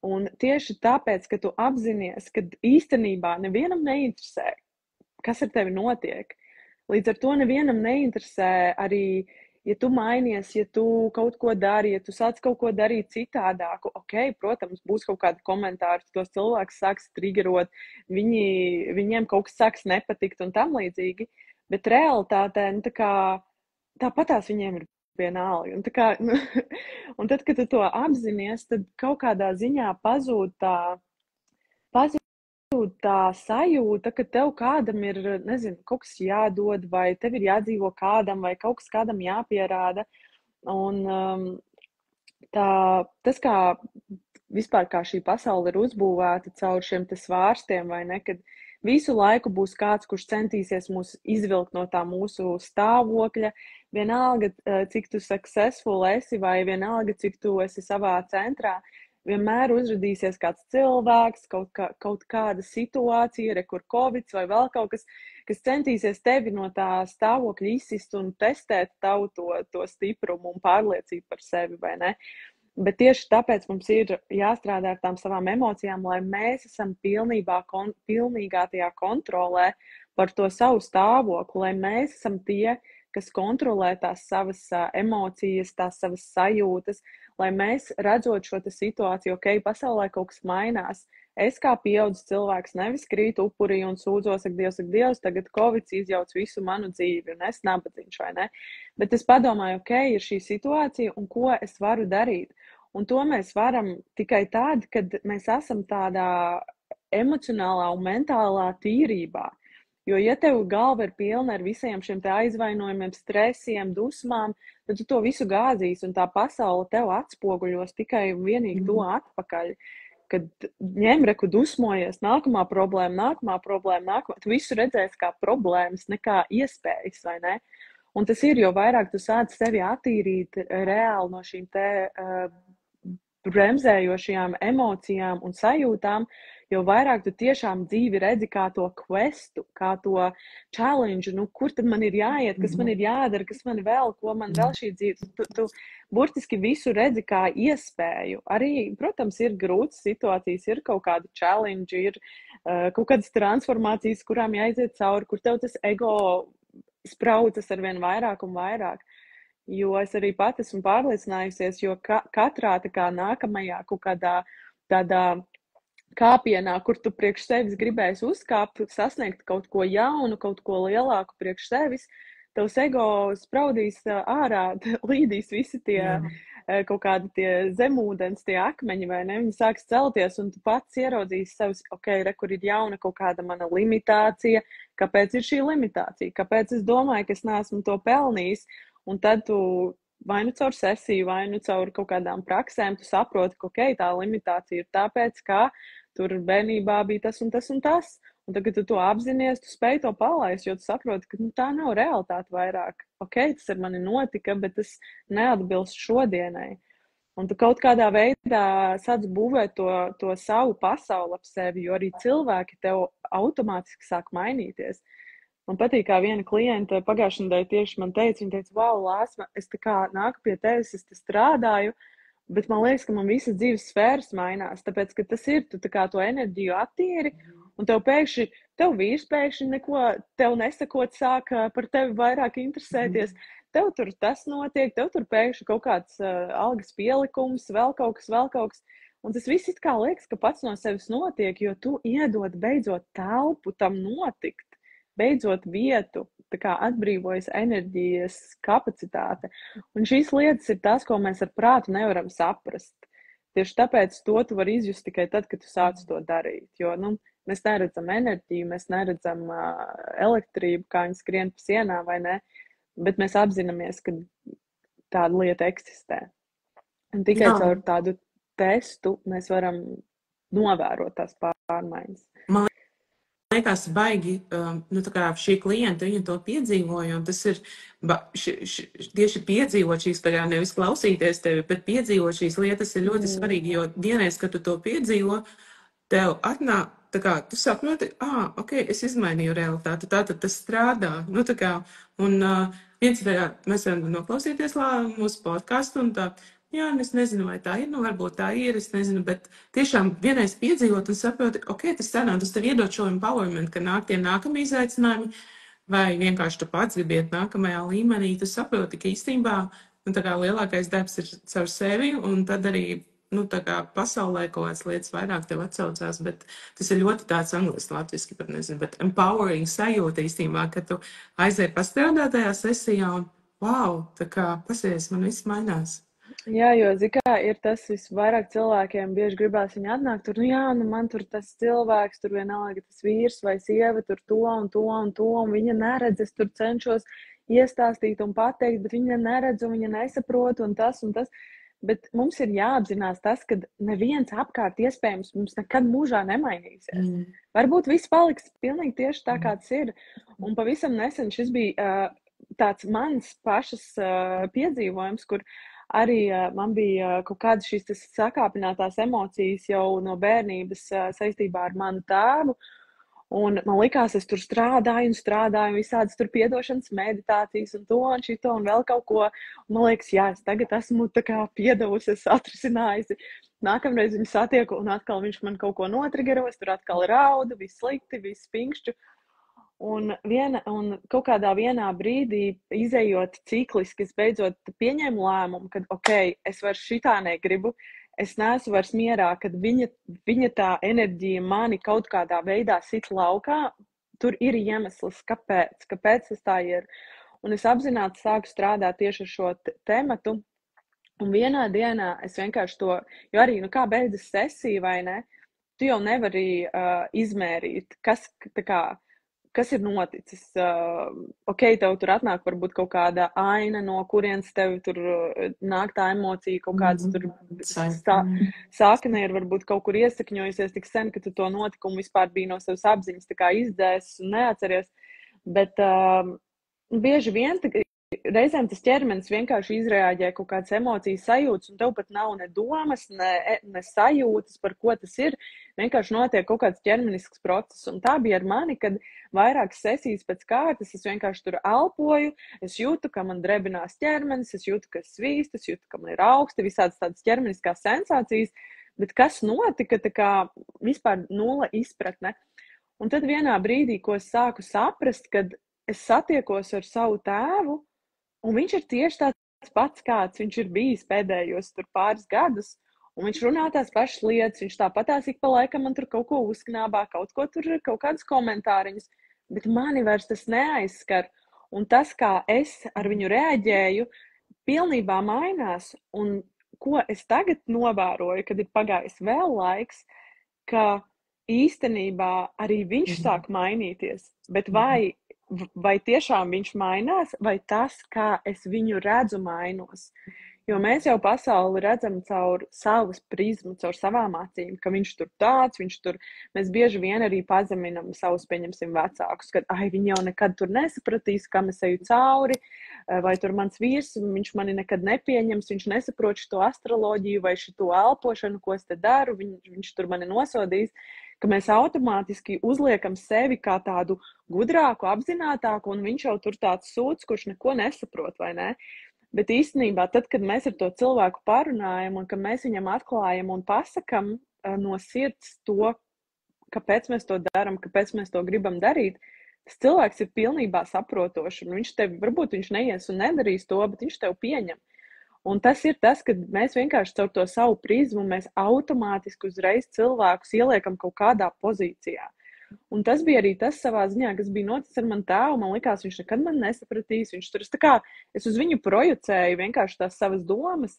Un tieši tāpēc, ka tu apzinies, ka īstenībā nevienam neinteresē, kas ar tevi notiek. Līdz ar to nevienam neinteresē arī, ja tu mainies, ja tu kaut ko dari, ja tu sāc kaut ko darīt citādāku. Ok, protams, būs kaut kādi komentāri, tos cilvēks sāks triggerot, viņiem kaut kas sāks nepatikt un tam līdzīgi. Bet realitātē, tāpatās viņiem ir vienalga. Un tad, kad tu to apzinies, tad kaut kādā ziņā pazūd tā sajūta, ka tev kādam ir, kaut kas jādod, vai tev ir jādzīvo kādam, vai kaut kas kādam jāpierāda. Un tas, kā vispār kā šī pasaule ir uzbūvēta caur šiem te svārstiem, vai ne, kad visu laiku būs kāds, kurš centīsies mūs izvilkt no tā mūsu stāvokļa, vienalga, cik tu successful esi, vai vienalga, cik tu esi savā centrā, vienmēr uzradīsies kāds cilvēks, kaut kāda situācija, kur Covid vai vēl kaut kas, kas centīsies tevi no tā stāvokļa izsist un testēt tavu to stiprumu un pārliecību par sevi, vai ne? Bet tieši tāpēc mums ir jāstrādā ar tām savām emocijām, lai mēs esam pilnīgā tajā kontrolē par to savu stāvokli, lai mēs esam tie, kas kontrolē tās savas emocijas, tās savas sajūtas, lai mēs redzot šo situāciju, ok, pasaulē kaut kas mainās, es kā pieaudzis cilvēks nevis krītu upurī un sūdzos, ak Dievs, tagad Covid izjauc visu manu dzīvi, un es nabadzīšu, vai ne? Bet es padomāju, ok, ir šī situācija, un ko es varu darīt? Un to mēs varam tikai tad, kad mēs esam tādā emocionālā un mentālā tīrībā. Jo, ja tev galva ir pilna ar visiem šiem te aizvainojumiem, stresiem, dusmām, tad tu to visu gāzīsi, un tā pasaule tev atspoguļos tikai un vienīgi to atpakaļ. Kad ņem reku dusmojies, nākamā problēma, tu visu redzēsi kā problēmas, nekā iespējas, vai ne? Un tas ir, jo vairāk tu sāc sevi attīrīt reāli no šīm te bremzējošajām emocijām un sajūtām, jo vairāk tu tiešām dzīvi redzi kā to questu, kā to challenge, kur tad man ir jāiet, kas man ir jādara, kas man vēl, ko man vēl šī dzīve. Tu burtiski visu redzi kā iespēju. Arī, protams, ir grūtas situācijas, ir kaut kādi challenge, ir kaut kādas transformācijas, kurām jāiziet cauri, kur tev tas ego spraucas arvien vairāk un vairāk. Jo es arī pat esmu pārliecinājusies, jo katrā tā kā nākamajā kaut kādā tādā kāpienā, kur tu priekš sevis gribēsi uzkāpt, sasniegt kaut ko jaunu, kaut ko lielāku priekš sevis, tavs ego spraudīs ārā, līdīs visi tie kaut kādi tie zemūdens, tie akmeņi, vai ne, viņi sāks celties, un tu pats ieraudzīsi sevis, ok, kur ir jauna kaut kāda mana limitācija, kāpēc ir šī limitācija, kāpēc es domāju, ka es neesmu to pelnījis, un tad tu vai nu caur sesiju, vai nu caur kaut kādām praksēm, tu saproti, ka ok, tā limitācija ir tāpēc, ka tur bērnībā bija tas un tas un tas. Un tagad tu to apzinies, tu spēj to palaist, jo tu saproti, ka tā nav realitāte vairāk. Ok, tas ar mani notika, bet tas neatbilst šodienai. Un tu kaut kādā veidā sāc būvēt to savu pasauli ap sevi, jo arī cilvēki tev automātiski sāk mainīties. Man patīk, kā viena klienta pagājušajā nedēļā tieši man teica, viņa teica, wow, Lāsma, es tā kā nāku pie tevis, es te strādāju, bet man liekas, ka man visas dzīves sfēras mainās, tāpēc, ka tas ir, tu tā kā to enerģiju attīri, un tev vīrs pēkšņi neko, tev nesakot sāk par tevi vairāk interesēties, tev tur tas notiek, tev tur pēkšņi kaut kāds algas pielikums, vēl kaut kas, un tas viss it kā liekas, ka pats no sevis notiek, jo tu iedod beidzot telpu tam notikt. Beidzot vietu, tā kā atbrīvojas enerģijas kapacitāte. Un šīs lietas ir tās, ko mēs ar prātu nevaram saprast. Tieši tāpēc to tu vari izjust tikai tad, kad tu sāc to darīt. Jo, mēs neredzam enerģiju, mēs neredzam elektrību, kā viņi skrien pa sienām, vai ne? Bet mēs apzināmies, ka tāda lieta eksistē. Un tikai caur tādu testu mēs varam novērot tās pārmaiņas. Liekas, baigi, tā kā šī klienta, viņa to piedzīvoja, un tas ir tieši piedzīvot šīs, tā kā nevis klausīties tevi, bet piedzīvot šīs lietas ir ļoti svarīgi, jo dienreiz, kad tu to piedzīvo, tev atnāk, tā kā, tu saproti, ok, es izmainīju realitāti, tātad tas strādā, tā kā, un viens tajā, mēs varam noklausīties mūsu podcastu, un tā, jā, es nezinu, vai tā ir, varbūt tā ir, es nezinu, bet tiešām vienreiz piedzīvot un saproti, ok, tas sanāk, tas tev iedod šo empowerment, ka nāk tie nākamie izaicinājumi, vai vienkārši tu pats gribi iet nākamajā līmenī, tu saproti, ka īstenībā, tā kā lielākais darbs ir caur sevi, un tad arī, tā kā pasaulē kaut kādas lietas vairāk tev atsaucās, bet tas ir ļoti tāds angliski, latviski, pat nezinu, bet empowering sajūta īstenībā, ka tu aiziet pastrādāt tajā sesijā un, wow, tā kā, pasies, man viss mainās. Jā, jo, ir tas visvairāk cilvēkiem bieži gribās viņi atnākt tur, man tur tas cilvēks, tur vienalga tas vīrs vai sieva, tur to, un viņa neredz, es tur cenšos iestāstīt un pateikt, bet viņa neredz un viņa nesaprot un tas. Bet mums ir jāapzinās tas, ka neviens apkārt iespējams mums nekad mūžā nemainīsies. Varbūt viss paliks pilnīgi tieši tā, kā tas ir. Un pavisam nesen šis bija tāds mans pašas piedzīvojums, kur arī man bija kaut kādas šīs sakāpinātās emocijas jau no bērnības saistībā ar manu tēvu. Un man likās, es tur strādāju, visādas tur piedošanas meditācijas un to un šito un vēl kaut ko. Un man liekas, jā, es tagad esmu tā kā piedevusi, es atrisinājusi. Nākamreiz viņu satieku un atkal viņš man kaut ko notrigero, es tur atkal raudu, viss slikti, viss pinkšķu. Un kaut kādā vienā brīdī, izejot cikliski, es beidzot pieņēmu lēmumu, ka, ok, es vairs šitā negribu, es neesmu vairs mierā, kad viņa tā enerģija mani kaut kādā veidā sit laukā. Tur ir iemesls, kāpēc tas tā ir. Un es apzināti sāku strādāt tieši ar šo tematu. Un vienā dienā es vienkārši to, jo arī, kā beidzas sesija, vai ne, tu jau nevari izmērīt, kas ir noticis. Tev tur atnāk varbūt kaut kāda aina, no kurienes tev tur nāk tā emocija, kaut kāds tur sākne ir varbūt kaut kur iesakņojusies tik sen, ka tu to notikumu vispār bija no savas apziņas tā kā izdzēsis un neatceries. Bet bieži vien reizēm tas ķermenis vienkārši izreaģē kaut kādas emocijas sajūtas, un tev pat nav ne domas, ne sajūtas, par ko tas ir. Vienkārši notiek kaut kāds ķermenisks process. Un tā bija ar mani, kad vairākas sesijas pēc kārtas es vienkārši tur elpoju, es jūtu, ka man drebinās ķermenis, es jūtu, ka es svīstu, es jūtu, ka man ir augsti, visādas tādas ķermeniskās sensācijas, bet kas notika, tā kā vispār nulle izpratne. Un tad vienā brīdī, ko es sāku saprast, kad es satiekos ar savu tēvu, un viņš ir tieši tāds pats, kāds viņš ir bijis pēdējos tur pāris gadus, un viņš runā tās pašas lietas, viņš tāpatās ik pa laikam man tur kaut ko uzknābā, kaut kādus komentāriņus, bet mani vairs tas neaizskar, un tas, kā es ar viņu reaģēju, pilnībā mainās, un ko es tagad novēroju, kad ir pagājis vēl laiks, ka īstenībā arī viņš sāk mainīties, bet vai tiešām viņš mainās, vai tas, kā es viņu redzu, mainos. Jo mēs jau pasauli redzam caur savas prizmu, caur savām acīm, ka viņš tur tāds, mēs bieži vien arī pazeminam savus, pieņemsim, vecākus, ka viņi jau nekad tur nesapratīs, kam es eju cauri, vai tur mans vīrs, viņš mani nekad nepieņems, viņš nesaprot šo astroloģiju vai šo elpošanu, ko es te daru, viņš tur mani nosodīs. Ka mēs automātiski uzliekam sevi kā tādu gudrāku, apzinātāku, un viņš jau tur tāds sūds, kurš neko nesaprot, vai ne? Bet īstenībā, tad, kad mēs ar to cilvēku parunājam, un ka mēs viņam atklājam un pasakam no sirds to, kāpēc mēs to darām, kāpēc mēs to gribam darīt, tas cilvēks ir pilnībā saprotošs, un varbūt viņš neies un nedarīs to, bet viņš tev pieņem. Un tas ir tas, kad mēs vienkārši caur to savu prizmu, mēs automātiski uzreiz cilvēkus ieliekam kaut kādā pozīcijā. Un tas bija arī tas savā ziņā, kas bija noticis ar mani tēvu. Man likās, viņš nekad man nesapratīs. Es uz viņu projicēju vienkārši tās savas domas,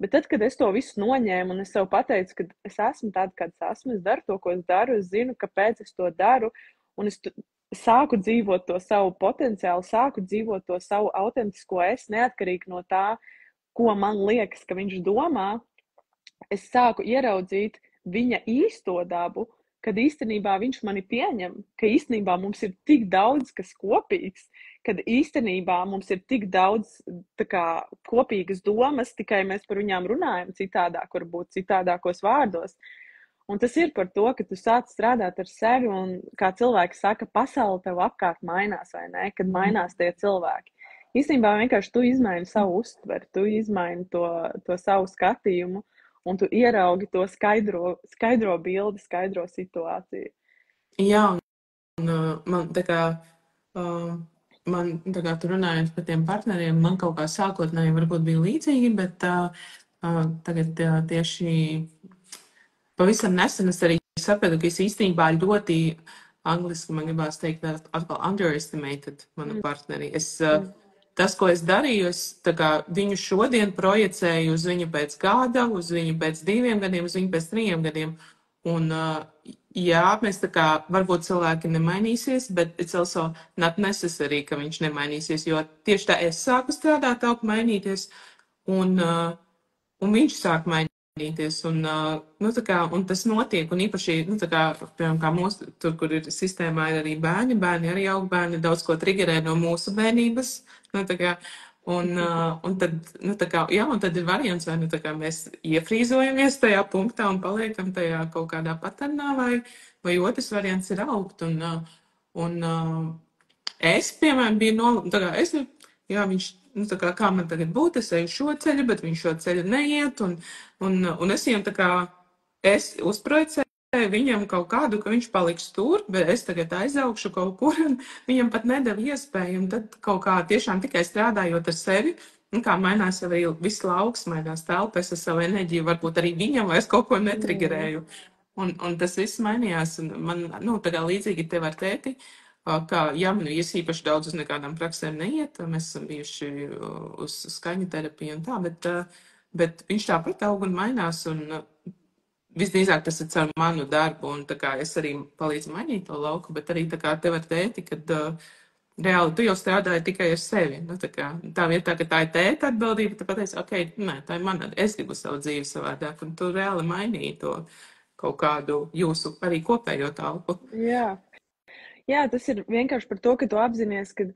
bet tad, kad es to visu noņēmu un es sev pateicu, ka es esmu tāda, kāds esmu, es daru to, ko es daru, es zinu, kāpēc es to daru, un es sāku dzīvot to savu potenciālu, sāku dzīvot to savu autentisko es, neatkarīgi no tā, ko man liekas, ka viņš domā, es sāku ieraudzīt viņa īsto dabu, kad īstenībā viņš mani pieņem, ka īstenībā mums ir tik daudz, kas kopīgs, kad īstenībā mums ir tik daudz kopīgas domas, tikai mēs par viņām runājam citādāk, varbūt citādākos vārdos. Un tas ir par to, ka tu sāc strādāt ar sevi, un kā cilvēki saka, pasaule tev apkārt mainās, vai ne, kad mainās tie cilvēki. Īstenībā vienkārši tu izmaini savu uztveri, tu izmaini to savu skatījumu, un tu ieraugi to skaidro bildi, skaidro situāciju. Jā, un man tu runājot par tiem partneriem, man kaut kā sākotnēji varbūt bija līdzīgi, bet tagad tieši pavisam nesen es arī sapratu, ka es īstenībā ļoti angliski man gribās teikt atkal underestimated manu partneri. Tas, ko es darīju, es viņu šodien projicēju uz viņu pēc gada, uz viņu pēc 2 gadiem, uz viņu pēc 3 gadiem. Un, jā, mēs varbūt cilvēki nemainīsies, bet it's also not necessary, ka viņš nemainīsies, jo tieši tā es sāku strādāt, mainīties, un viņš sāk mainīties. Un tas notiek, un īpaši, piemēram, kā mūsu, tur, kur ir sistēmā, ir arī bērni arī aug bērni, daudz ko triggerē no mūsu bērnības. Un tad, un tad ir variants, vai mēs iefrīzojamies tajā punktā un paliekam tajā kaut kādā paternā, vai otrs variants ir augt. Un es, piemēram, biju viņš, kā man tagad būtu, es eju šo ceļu, bet viņš šo ceļu neiet, un es viņam es uzprojicēju viņam kaut kādu, ka viņš paliks tur, bet es tagad aizaugšu kaut kur, un viņam pat nedeva iespēju, un tad kaut kā tiešām tikai strādājot ar sevi, kā mainās arī viss lauks, mainās telpa, es ar savu enerģiju varbūt arī viņam vairs kaut ko netrigerēju. Un tas viss mainījās, un man, tā kā līdzīgi tev ar tēti, kā, es īpaši daudz uz nekādām praksēm neiet, mēs esam bijuši uz skaņu terapiju un tā, bet viņš tāpat aug un mainās, un visdrīzāk tas ir caur manu darbu, un tā kā es arī palīdzu mainīt to lauku, bet arī tā kā tev ar tēti, kad reāli tu jau strādāji tikai ar sevi. Tā vietā, ka tā ir tēta atbildība, tu pateici, ok, nē, tā ir mana, es gribu savu dzīvi savādāk, un tu reāli mainīji to kaut kādu jūsu arī kopējo telpu. Jā, tas ir vienkārši par to, ka tu apzinies, ka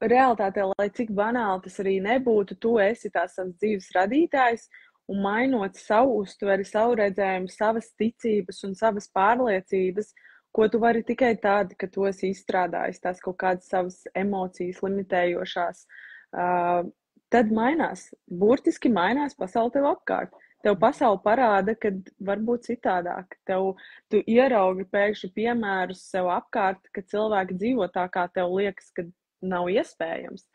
realitātē, lai cik banāli tas arī nebūtu, tu esi tās savas dzīves radītājs, un mainot savu uztveri, savu redzējumu, savas ticības un savas pārliecības, ko tu vari tikai tādi, ka tu esi izstrādājis tās kaut kādas savas emocijas limitējošās, tad mainās, burtiski mainās pasauli tev apkārt. Tev pasauli parāda, ka var būt citādāk. Tu ieraugi pēkšņi piemērus sev apkārt, ka cilvēki dzīvo tā, kā tev liekas, ka nav iespējams.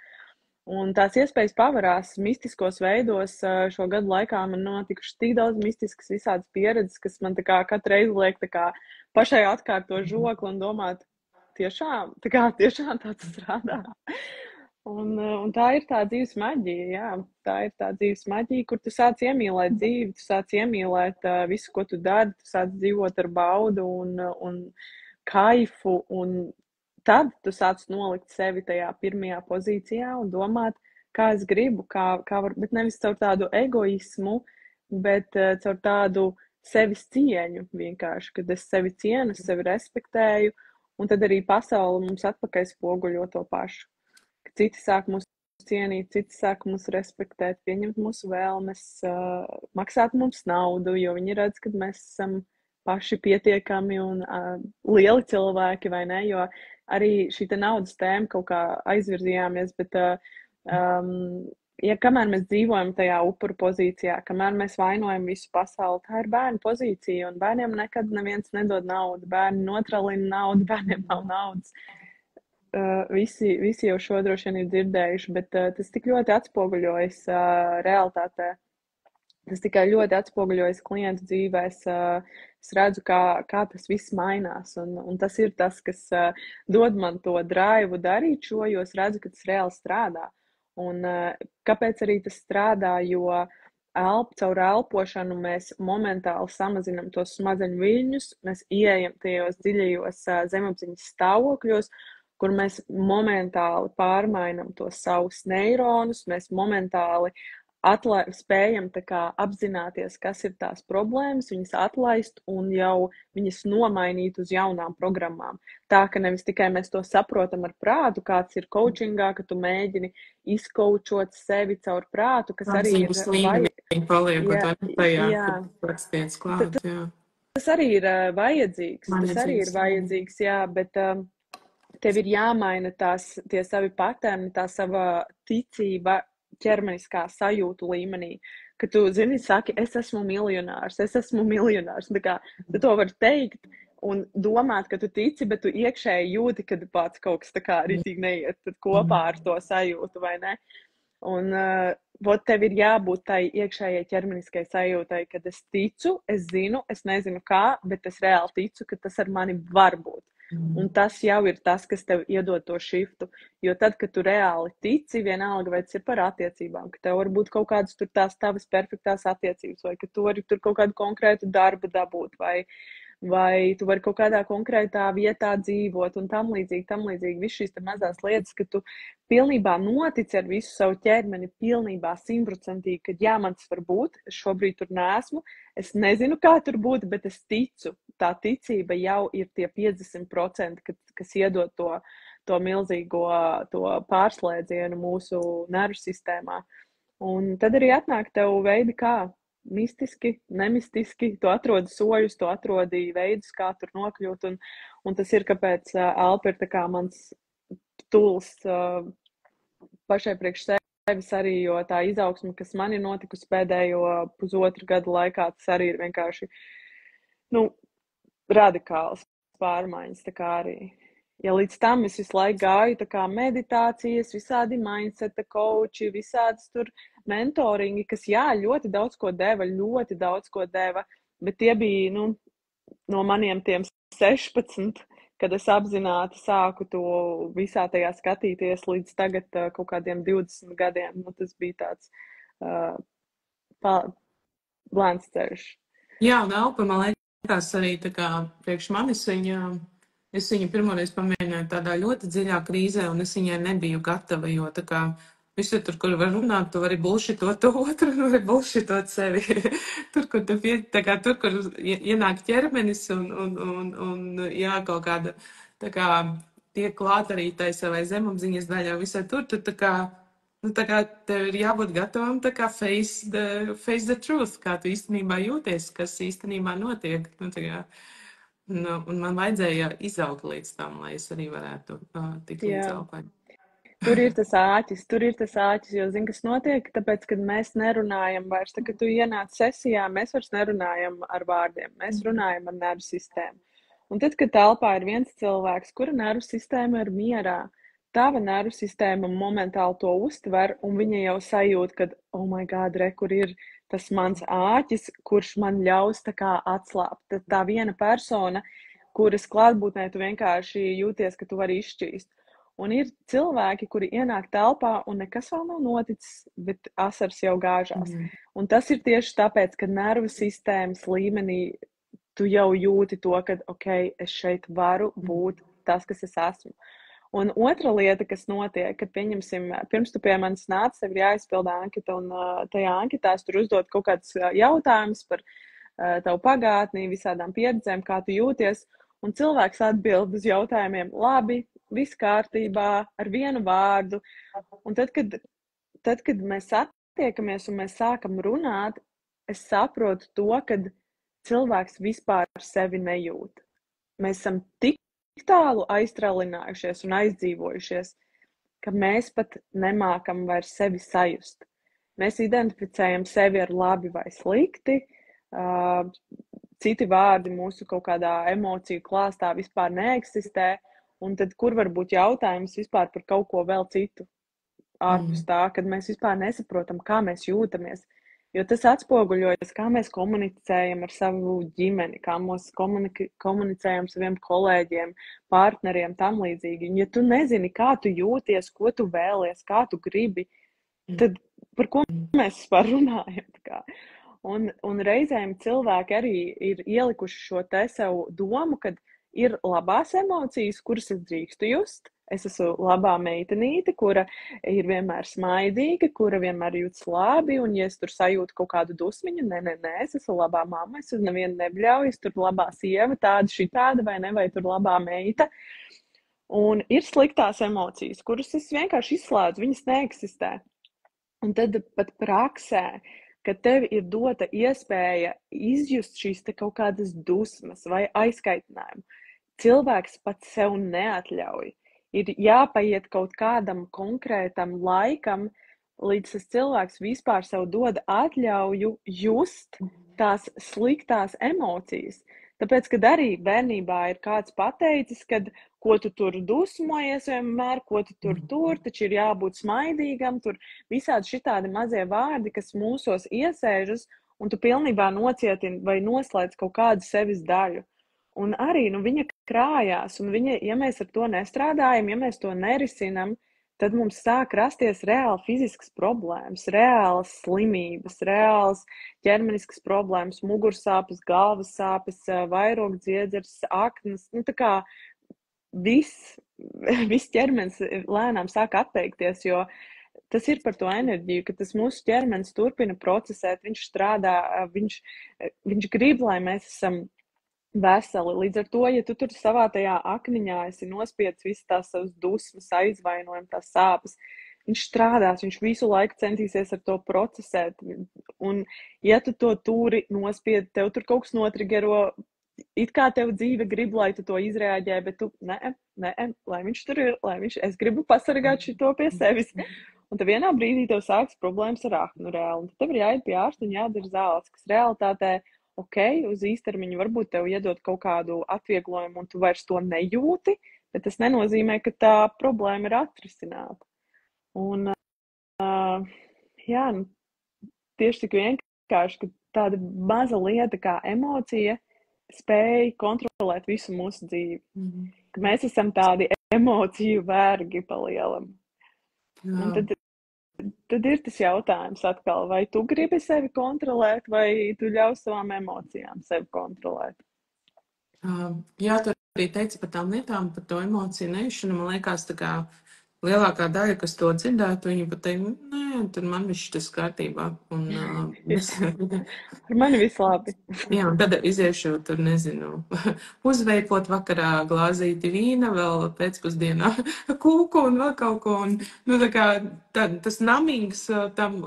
Un tās iespējas pavarās mistiskos veidos. Šo gadu laikā man notikuši tik daudz mistiskas visādas pieredzes, kas man tā kā katru reizi liek tā kā pašai atkārto žokli un domāt, tiešām tā tas strādā. Un tā ir tā dzīves maģija, jā. Tā ir tā dzīves maģija, kur tu sāc iemīlēt dzīvi, tu sāc iemīlēt visu, ko tu dari, tu sāc dzīvot ar baudu un kaifu, un tad tu sāc nolikt sevi tajā pirmajā pozīcijā un domāt, kā es gribu, bet nevis caur tādu egoismu, bet caur tādu sevis cieņu vienkārši, kad es sevi cienu, sevi respektēju, un tad arī pasaule mums atpakaļ spoguļo to pašu. Ka citi sāk mūs cienīt, citi sāk mūs respektēt, pieņemt mūsu vēlmes, maksāt mums naudu, jo viņi redz, ka mēs esam paši pietiekami un lieli cilvēki, vai ne, jo arī šī naudas tēma kaut kā aizvirzījāmies, bet kamēr mēs dzīvojam tajā upuru pozīcijā, kamēr mēs vainojam visu pasauli, tā ir bērnu pozīcija, un bērniem nekad neviens nedod naudu, bērni notralina naudu, bērniem nav naudas. Visi jau šo droši vien ir dzirdējuši, bet tas tik ļoti atspoguļojas realitātē. Tas tikai ļoti atspoguļojas klientu dzīvēs. Es redzu, kā tas viss mainās. Un tas ir tas, kas dod man to draivu darīt šo, jo es redzu, ka tas reāli strādā. Un kāpēc arī tas strādā? Jo caur elpošanu mēs momentāli samazinam tos smadzeņu viļņus, mēs ieejam tajos dziļajos zemapziņas stāvokļos, kur mēs momentāli pārmainam tos savus neironus, mēs momentāli spējam tā kā apzināties, kas ir tās problēmas, viņas atlaist un jau viņas nomainīt uz jaunām programmām. Tā, ka nevis tikai mēs to saprotam ar prātu, kāds ir coachingā, ka tu mēģini izkoučot sevi caur prātu, kas arī ir tas arī ir vajadzīgs, jā, bet tev ir jāmaina tie savi paterni, tā sava ticība ķermeniskā sajūtu līmenī, ka tu, zini, saki, es esmu miljonārs. Tā kā tu to vari teikt un domāt, ka tu tici, bet tu iekšēji jūti, ka pats kaut kas tā kā ritīgi neiet kopā ar to sajūtu, vai ne? Un tev ir jābūt tai iekšējai ķermeniskai sajūtai, kad es ticu, es zinu, es nezinu kā, bet es reāli ticu, ka tas ar mani var būt. Un tas jau ir tas, kas tev iedod to šiftu. Jo tad, kad tu reāli tici, vienalga, vai tas ir par attiecībām, ka tev var būt kaut kādas tur tās tavas perfektās attiecības, vai ka tu vari tur kaut kādu konkrētu darbu dabūt, vai tu vari kaut kādā konkrētā vietā dzīvot un tam līdzīgi. Viss šīs mazās lietas, ka tu pilnībā notici ar visu savu ķermeni, pilnībā 100%, ka jā, man tas var būt, es šobrīd tur neesmu, es nezinu, kā tur būt, bet es ticu. Tā ticība jau ir tie 50%, kas iedod to milzīgo to pārslēdzienu mūsu nervu sistēmā. Un tad arī atnāk tev veidi, kā mistiski, nemistiski, tu atrodi soļus, tu atrodi veidus, kā tur nokļūt, un tas ir, kāpēc elpa ir tā kā mans tools pašai priekš sevis arī, jo tā izaugsme, kas man ir notikusi pēdējo pusotru gadu laikā, tas arī ir vienkārši, radikāls pārmaiņas, tā kā arī. Ja līdz tam es visu laiku gāju tā kā meditācijas, visādi mindseta coachi, visādas tur mentoringi, kas ļoti daudz ko deva, bet tie bija, no maniem tiem 16, kad es apzināti sāku to visā tajā skatīties līdz tagad kaut kādiem 20 gadiem. Tas bija tāds blēns ceļš. Jā, un Elpa, man liekas arī tā kā priekš manis es viņu pirmoreiz pamēģināju tādā ļoti dziļā krīzē, un es viņai nebiju gatava, jo tā kā visur tur, kur var runāt, tu vari bullshitot to otru, un vari bullshitot sevi. Tur, kur tur, kur ienāk ķermenis un kaut kāda, tā kā tiek klāt arī tai savai zemapziņas daļā visai tur tā kā, tā kā tev ir jābūt gatavam tā kā face the truth, kā tu īstenībā jūties, kas īstenībā notiek. Un man vajadzēja izaugt līdz tam, lai es arī varētu tikt līdz Elpai. Tur ir tas āķis, jo zini, kas notiek, tāpēc, kad mēs nerunājam vairs, tā, kad tu ienāc sesijā, mēs vairs nerunājam ar vārdiem, mēs runājam ar nervu sistēmu. Un tad, kad telpā ir viens cilvēks, kura nervu sistēma ir mierā, tava nervu sistēma momentāli to uztver, un viņa jau sajūt, ka, oh my God, kur ir tas mans āķis, kurš man ļaus tā kā atslābt. Tā viena persona, kuras klātbūtnē tu vienkārši jūties, ka tu vari izšķīst. Un ir cilvēki, kuri ienāk telpā, un nekas vēl nav noticis, bet asars jau gāžās. Un tas ir tieši tāpēc, ka nervu sistēmas līmenī tu jau jūti to, ka, ok, es šeit varu būt tas, kas es esmu. Un otra lieta, kas notiek, kad pieņemsim, pirms tu pie manis nāc, tev ir jāizpilda anketa, un tajā anketās tur uzdot kaut kādus jautājumus par tavu pagātni, visādām pieredzēm, kā tu jūties, un cilvēks atbild uz jautājumiem, labi, viss kārtībā, ar vienu vārdu. Un tad, kad mēs attiekamies un mēs sākam runāt, es saprotu to, ka cilvēks vispār sevi nejūt. Mēs esam tik tālu aiztralinājušies un aizdzīvojušies, ka mēs pat nemākam vairs sevi sajust. Mēs identificējam sevi ar labi vai slikti, citi vārdi mūsu kaut kādā emociju klāstā vispār neeksistē, un tad kur var būt jautājums vispār par kaut ko vēl citu ārpus tā, kad mēs vispār nesaprotam, kā mēs jūtamies. Jo tas atspoguļojas, kā mēs komunicējam ar savu ģimeni, kā mēs komunicējam saviem kolēģiem, partneriem, tam līdzīgi. Un ja tu nezini, kā tu jūties, ko tu vēlies, kā tu gribi, tad par ko mēs vispār runājam? Un reizēm cilvēki arī ir ielikuši šo te sev domu, kad ir labās emocijas, kuras es drīkstu just. Es esmu labā meitenīte, kura ir vienmēr smaidīga, kura vienmēr jūtas labi, un ja es tur sajūtu kaut kādu dusmiņu, nē, es esmu labā mamma, es uz nevienu nebļauju, es tur labā sieva, tāda šitāda, vai tur labā meita. Un ir sliktās emocijas, kuras es vienkārši izslēdzu, viņas neeksistē. Un tad pat praksē, kad tev ir dota iespēja izjust šīs te kaut kādas dusmas vai aizkaitinājumu, cilvēks pats sev neatļauj. Ir jāpaiet kaut kādam konkrētam laikam, līdz tas cilvēks vispār sev dod atļauju just tās sliktās emocijas. Tāpēc, kad arī bērnībā ir kāds pateicis, kad ko tu tur dusmojies vienmēr, ko tu tur, taču ir jābūt smaidīgam, tur visādi šitādi mazie vārdi, kas mūsos iesēžas, un tu pilnībā nocietini vai noslēdz kaut kādu sevis daļu. Un arī viņa krājās, un ja mēs ar to nestrādājam, ja mēs to nerisinam, tad mums sāk rasties reāli fiziskas problēmas, reālas slimības, reālas ķermeniskas problēmas, mugursāpes, galvas sāpes, vairogdziedzers, aknas. Tā kā viss ķermenis lēnām sāk atteikties, jo tas ir par to enerģiju, ka tas mūsu ķermenis turpina procesēt, viņš strādā, viņš grib, lai mēs esam veseli. Līdz ar to, ja tu tur savā tajā akniņā esi nospiedis visas tās savas dusmas, aizvainojumu, tās sāpes, viņš strādās, viņš visu laiku centīsies ar to procesēt. Un ja tu to turi nospiedi, tev tur kaut kas notrigero, it kā tev dzīve grib, lai tu to izrēģē, bet tu, nē, lai viņš tur ir, es gribu pasargāt šito pie sevis. Un tad vienā brīdī tev sāks problēmas ar aknu reāli. Un tad tev ir jāiet pie ārsta un jādara zāles, kas realitātē ok, uz īstermiņu varbūt tev iedod kaut kādu atvieglojumu un tu vairs to nejūti, bet tas nenozīmē, ka tā problēma ir atrisināta. Un, jā, tieši tik vienkārši, ka tāda maza lieta kā emocija spēja kontrolēt visu mūsu dzīvi. Ka mēs esam tādi emociju vergi pa lielam. Un tad ir tas jautājums atkal, vai tu gribi sevi kontrolēt, vai tu ļauj savām emocijām sevi kontrolēt? Jā, tu arī teici par tām lietām, par to emociju neišanu. Man liekas, tā kā lielākā daļa, kas to dzirdētu, viņi pat teikt, nē, tur man viss tas kārtībā. Un, Ar mani viss labi. Jā, un tad iziešu tur, nezinu, uzveipot vakarā glāzīti vīna, vēl pēcpusdienā kūku un vēl kaut ko. Un, nu, tā kā tas namings tam,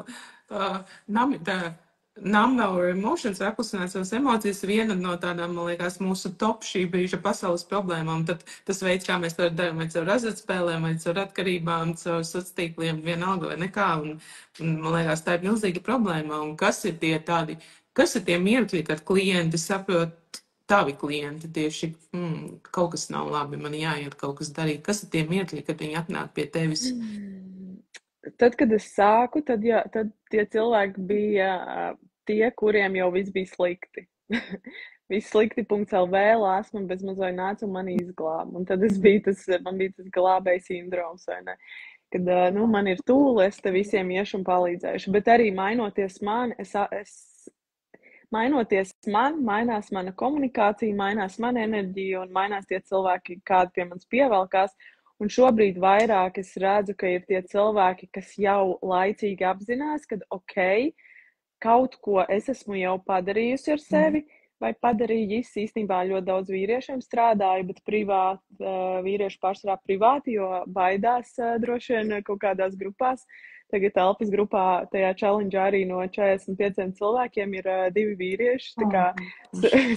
numb our emotions, apklusināt savas emocijas, viena no tādām, man liekas, mūsu top šī brīža pasaules problēmām. Tad tas veids, kā mēs to darām, vai caur azartspēlēm, vai caur atkarībām, caur sociāliem tīkliem, vienalga vai nekā. Un man liekas, tā ir milzīga problēma. Un kas ir tie mirkļi, kad klienti saprot, tavi klienti tieši, kaut kas nav labi, man jāiet kaut kas darīt. Kas ir tie mirkļi, kad viņi atnāk pie tevis? Tad, kad es sāku, tad tie cilvēki bija tie, kuriem jau viss bija slikti. Viss slikti.lv lāsma bez mazai nāca un mani izglāba. Un tad man bija tas glābēja sindroms, vai ne? Kad, man ir tūle, es te visiem iešu un palīdzēšu. Bet arī mainoties man, mainās mana komunikācija, mainās mana enerģija un mainās tie cilvēki, kādi pie manis pievelkās. Un šobrīd vairāk es redzu, ka ir tie cilvēki, kas jau laicīgi apzinās, ka kaut ko es esmu jau padarījusi ar sevi, vai padarījis. Īstenībā ļoti daudz vīriešiem strādāju, bet vīrieši pārsvarā privāti, jo baidās droši vien kaut kādās grupās. Tagad Elpas grupā tajā challenge arī no 45 cilvēkiem ir 2 vīrieši, tā kā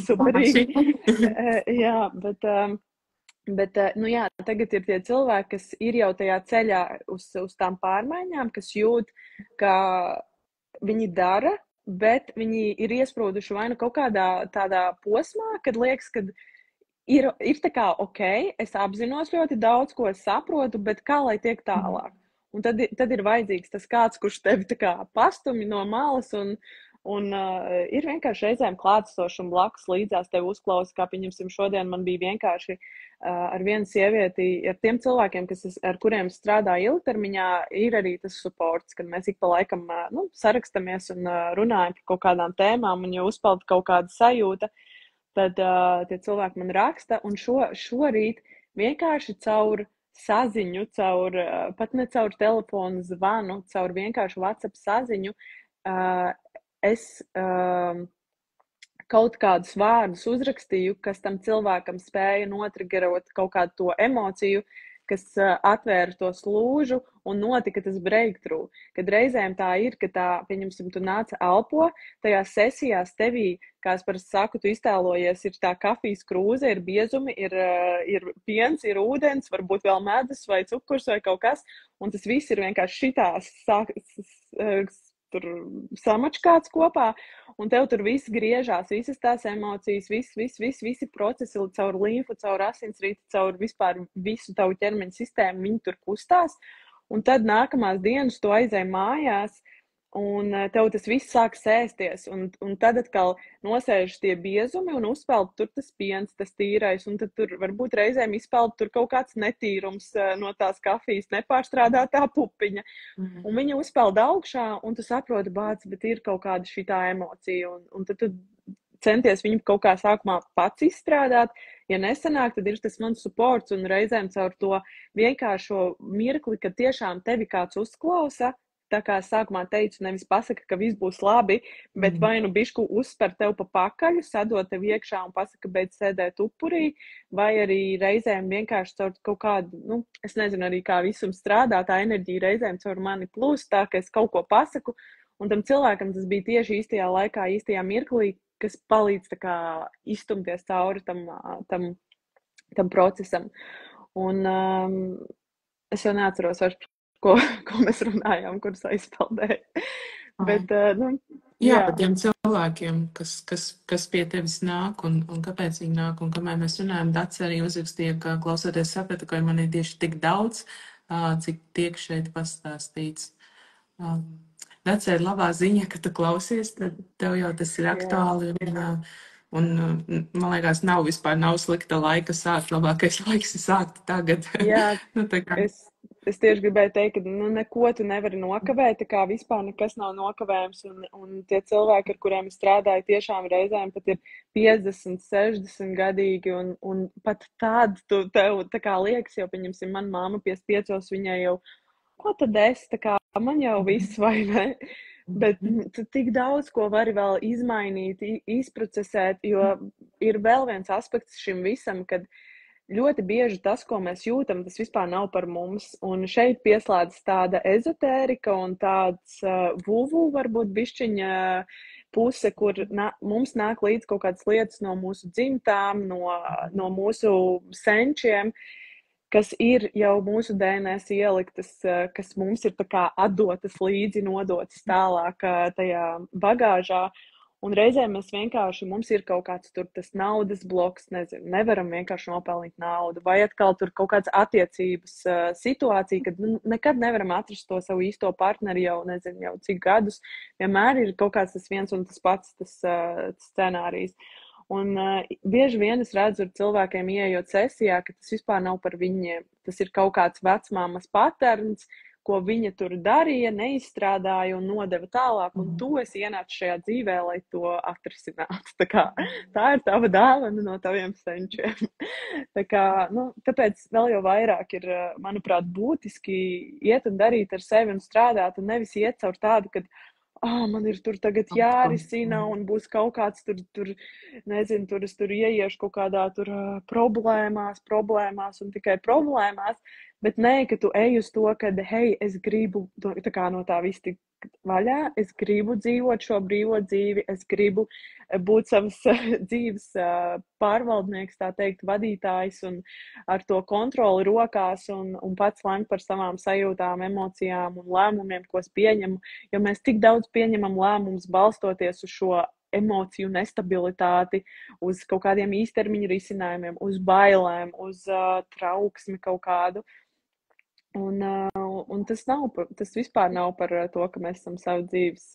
superīgi. Jā, bet tagad ir tie cilvēki, kas ir jau tajā ceļā uz tām pārmaiņām, kas jūt, ka viņi dara, bet viņi ir iesprūduši vai nu kaut kādā tādā posmā, kad liekas, ka ir tā kā es apzinos ļoti daudz, ko es saprotu, bet kā lai tiek tālāk? Un tad ir vajadzīgs tas kāds, kurš tevi tā kā pastumi no malas un ir vienkārši reizēm klātesoši un blakus līdzās tevi uzklausa, kā pieņemsim šodien man bija vienkārši ar vienu sievieti, ar tiem cilvēkiem, ar kuriem strādāju ilgtermiņā, ir arī tas supports, kad mēs ik pa laikam sarakstamies un runājam par kaut kādām tēmām un jau uzpeld kaut kāda sajūta, tad tie cilvēki man raksta un šorīt vienkārši caur saziņu, pat ne caur telefonu zvanu, caur vienkārši WhatsApp saziņu, es kaut kādus vārdus uzrakstīju, kas tam cilvēkam spēja notriggerot kaut kādu to emociju, kas atvēra to slūžu un notika tas breakthrough. Kad reizēm tā ir, ka pieņemsim, tu nāc elpo, tajās sesijās tevī, kā es parasti saku, tu iztēlojies, ir tā kafijas krūze, ir biezumi, ir piens, ir ūdens, varbūt vēl medus vai cukurs vai kaut kas, un tas viss ir vienkārši šitās tur samačkāts kopā, un tev tur viss griežās, visas tās emocijas, visi procesi caur līmfu, caur asinsrīti, caur vispār visu tavu ķermeņa sistēmu, viņi tur kustās, un tad nākamās dienas tu aizēj mājās, un tev tas viss sāk sēsties, un tad atkal nosēžas tie biezumi un uzpeld tur tas piens, tas tīrais, un tad tur varbūt reizēm izpeld tur kaut kāds netīrums no tās kafijas, nepārstrādātā pupiņa, un viņa uzpeld augšā, un tu saproti, bet ir kaut kāda šitā emocija, un tad tu centies viņu kaut kā sākumā pats izstrādāt, ja nesanāk, tad ir tas mans supports, un reizēm caur to vienkāršo mirkli, kad tiešām tevi kāds uzklausa, tā kā sākumā teicu, nevis pasaka, ka viss būs labi, bet vai nu bišku uzsper tev pa pakaļu, sadot tev iekšā un pasaka, beidz sēdēt upurī, vai arī reizēm vienkārši caur kaut kādu, es nezinu arī kā visum strādā, tā enerģija reizēm caur mani plūst, tā ka es kaut ko pasaku, un tam cilvēkam tas bija tieši īstajā laikā, īstajā mirklī, kas palīdz tā kā izstumties cauri tam procesam. Un es jau neatceros vairs, ko mēs runājām, kuras aizpildēju. Bet, nu, Jā, jā. par tiem cilvēkiem, kas pie tevis nāk un kāpēc viņi nāk. Un kamēr mēs runājam, Dats arī uzrakstīja, ka klausoties saprata, ka man ir tieši tik daudz, cik tiek šeit pastāstīts. Dats ir labā ziņa, ka tu klausies, tad tev jau tas ir aktuāli. Un man liekas, nav slikta laika sākt. Labākais laiks ir sākt tagad. Jā, Nu, tā kā. es tieši gribēju teikt, ka nu, neko tu nevari nokavēt, tā kā vispār nekas nav nokavējams, un tie cilvēki, ar kuriem es strādāju, tiešām reizēm pat ir 50, 60 gadīgi, un pat tādu tev tā kā liekas, jo, pieņemsim, man mamma 55, viņai jau, ko tad es, tā kā man jau viss, vai ne? Bet tu tik daudz ko vari vēl izmainīt, izprocesēt, jo ir vēl viens aspekts šim visam, kad ļoti bieži tas, ko mēs jūtam, tas vispār nav par mums. Un šeit pieslēdzas tāda ezotērika un tāds vuvu varbūt bišķiņa puse, kur mums nāk līdz kaut kādas lietas no mūsu dzimtām, no mūsu senčiem, kas ir jau mūsu DNS ieliktas, kas mums ir tā kā atdotas līdzi, nodotas tālāk tajā bagāžā. Un reizēm mēs vienkārši, mums ir kaut kāds tur tas naudas bloks, nezinu, nevaram vienkārši nopelnīt naudu, vai atkal tur kaut kāds attiecības situācija, kad nekad nevaram atrast to savu īsto partneri jau, nezinu, jau cik gadus. Vienmēr ir kaut kāds tas viens un tas pats tas scenārijs. Un bieži vien es redzu ar cilvēkiem ieejot sesijā, ka tas vispār nav par viņiem. Tas ir kaut kāds vecmāmas paterns, ko viņa tur darīja, neizstrādāja un nodeva tālāk, un tu esi ienācis šajā dzīvē, lai to atrisinātu. Tā ir tava dāvana no taviem senčiem. Tāpēc vēl jau vairāk ir, manuprāt, būtiski iet un darīt ar sevi un strādāt, un nevis iet caur tādu, kad man ir tur tagad jārisina un būs kaut kāds tur nezinu, tur es tur ieiešu kaut kādā tur problēmās un tikai problēmās, bet nē, ka tu ej uz to, ka, hei, es gribu tā kā no tā viss tik vaļā, es gribu dzīvot šo brīvo dzīvi, es gribu būt savas dzīves pārvaldnieks, tā teikt, vadītājs un ar to kontroli rokās un pats lemt par savām sajūtām, emocijām un lēmumiem, ko es pieņemu, jo mēs tik daudz pieņemam lēmumus balstoties uz šo emociju nestabilitāti, uz kaut kādiem īstermiņa risinājumiem, uz bailēm, uz trauksmi kaut kādu. Un tas vispār nav par to, ka mēs esam savu dzīves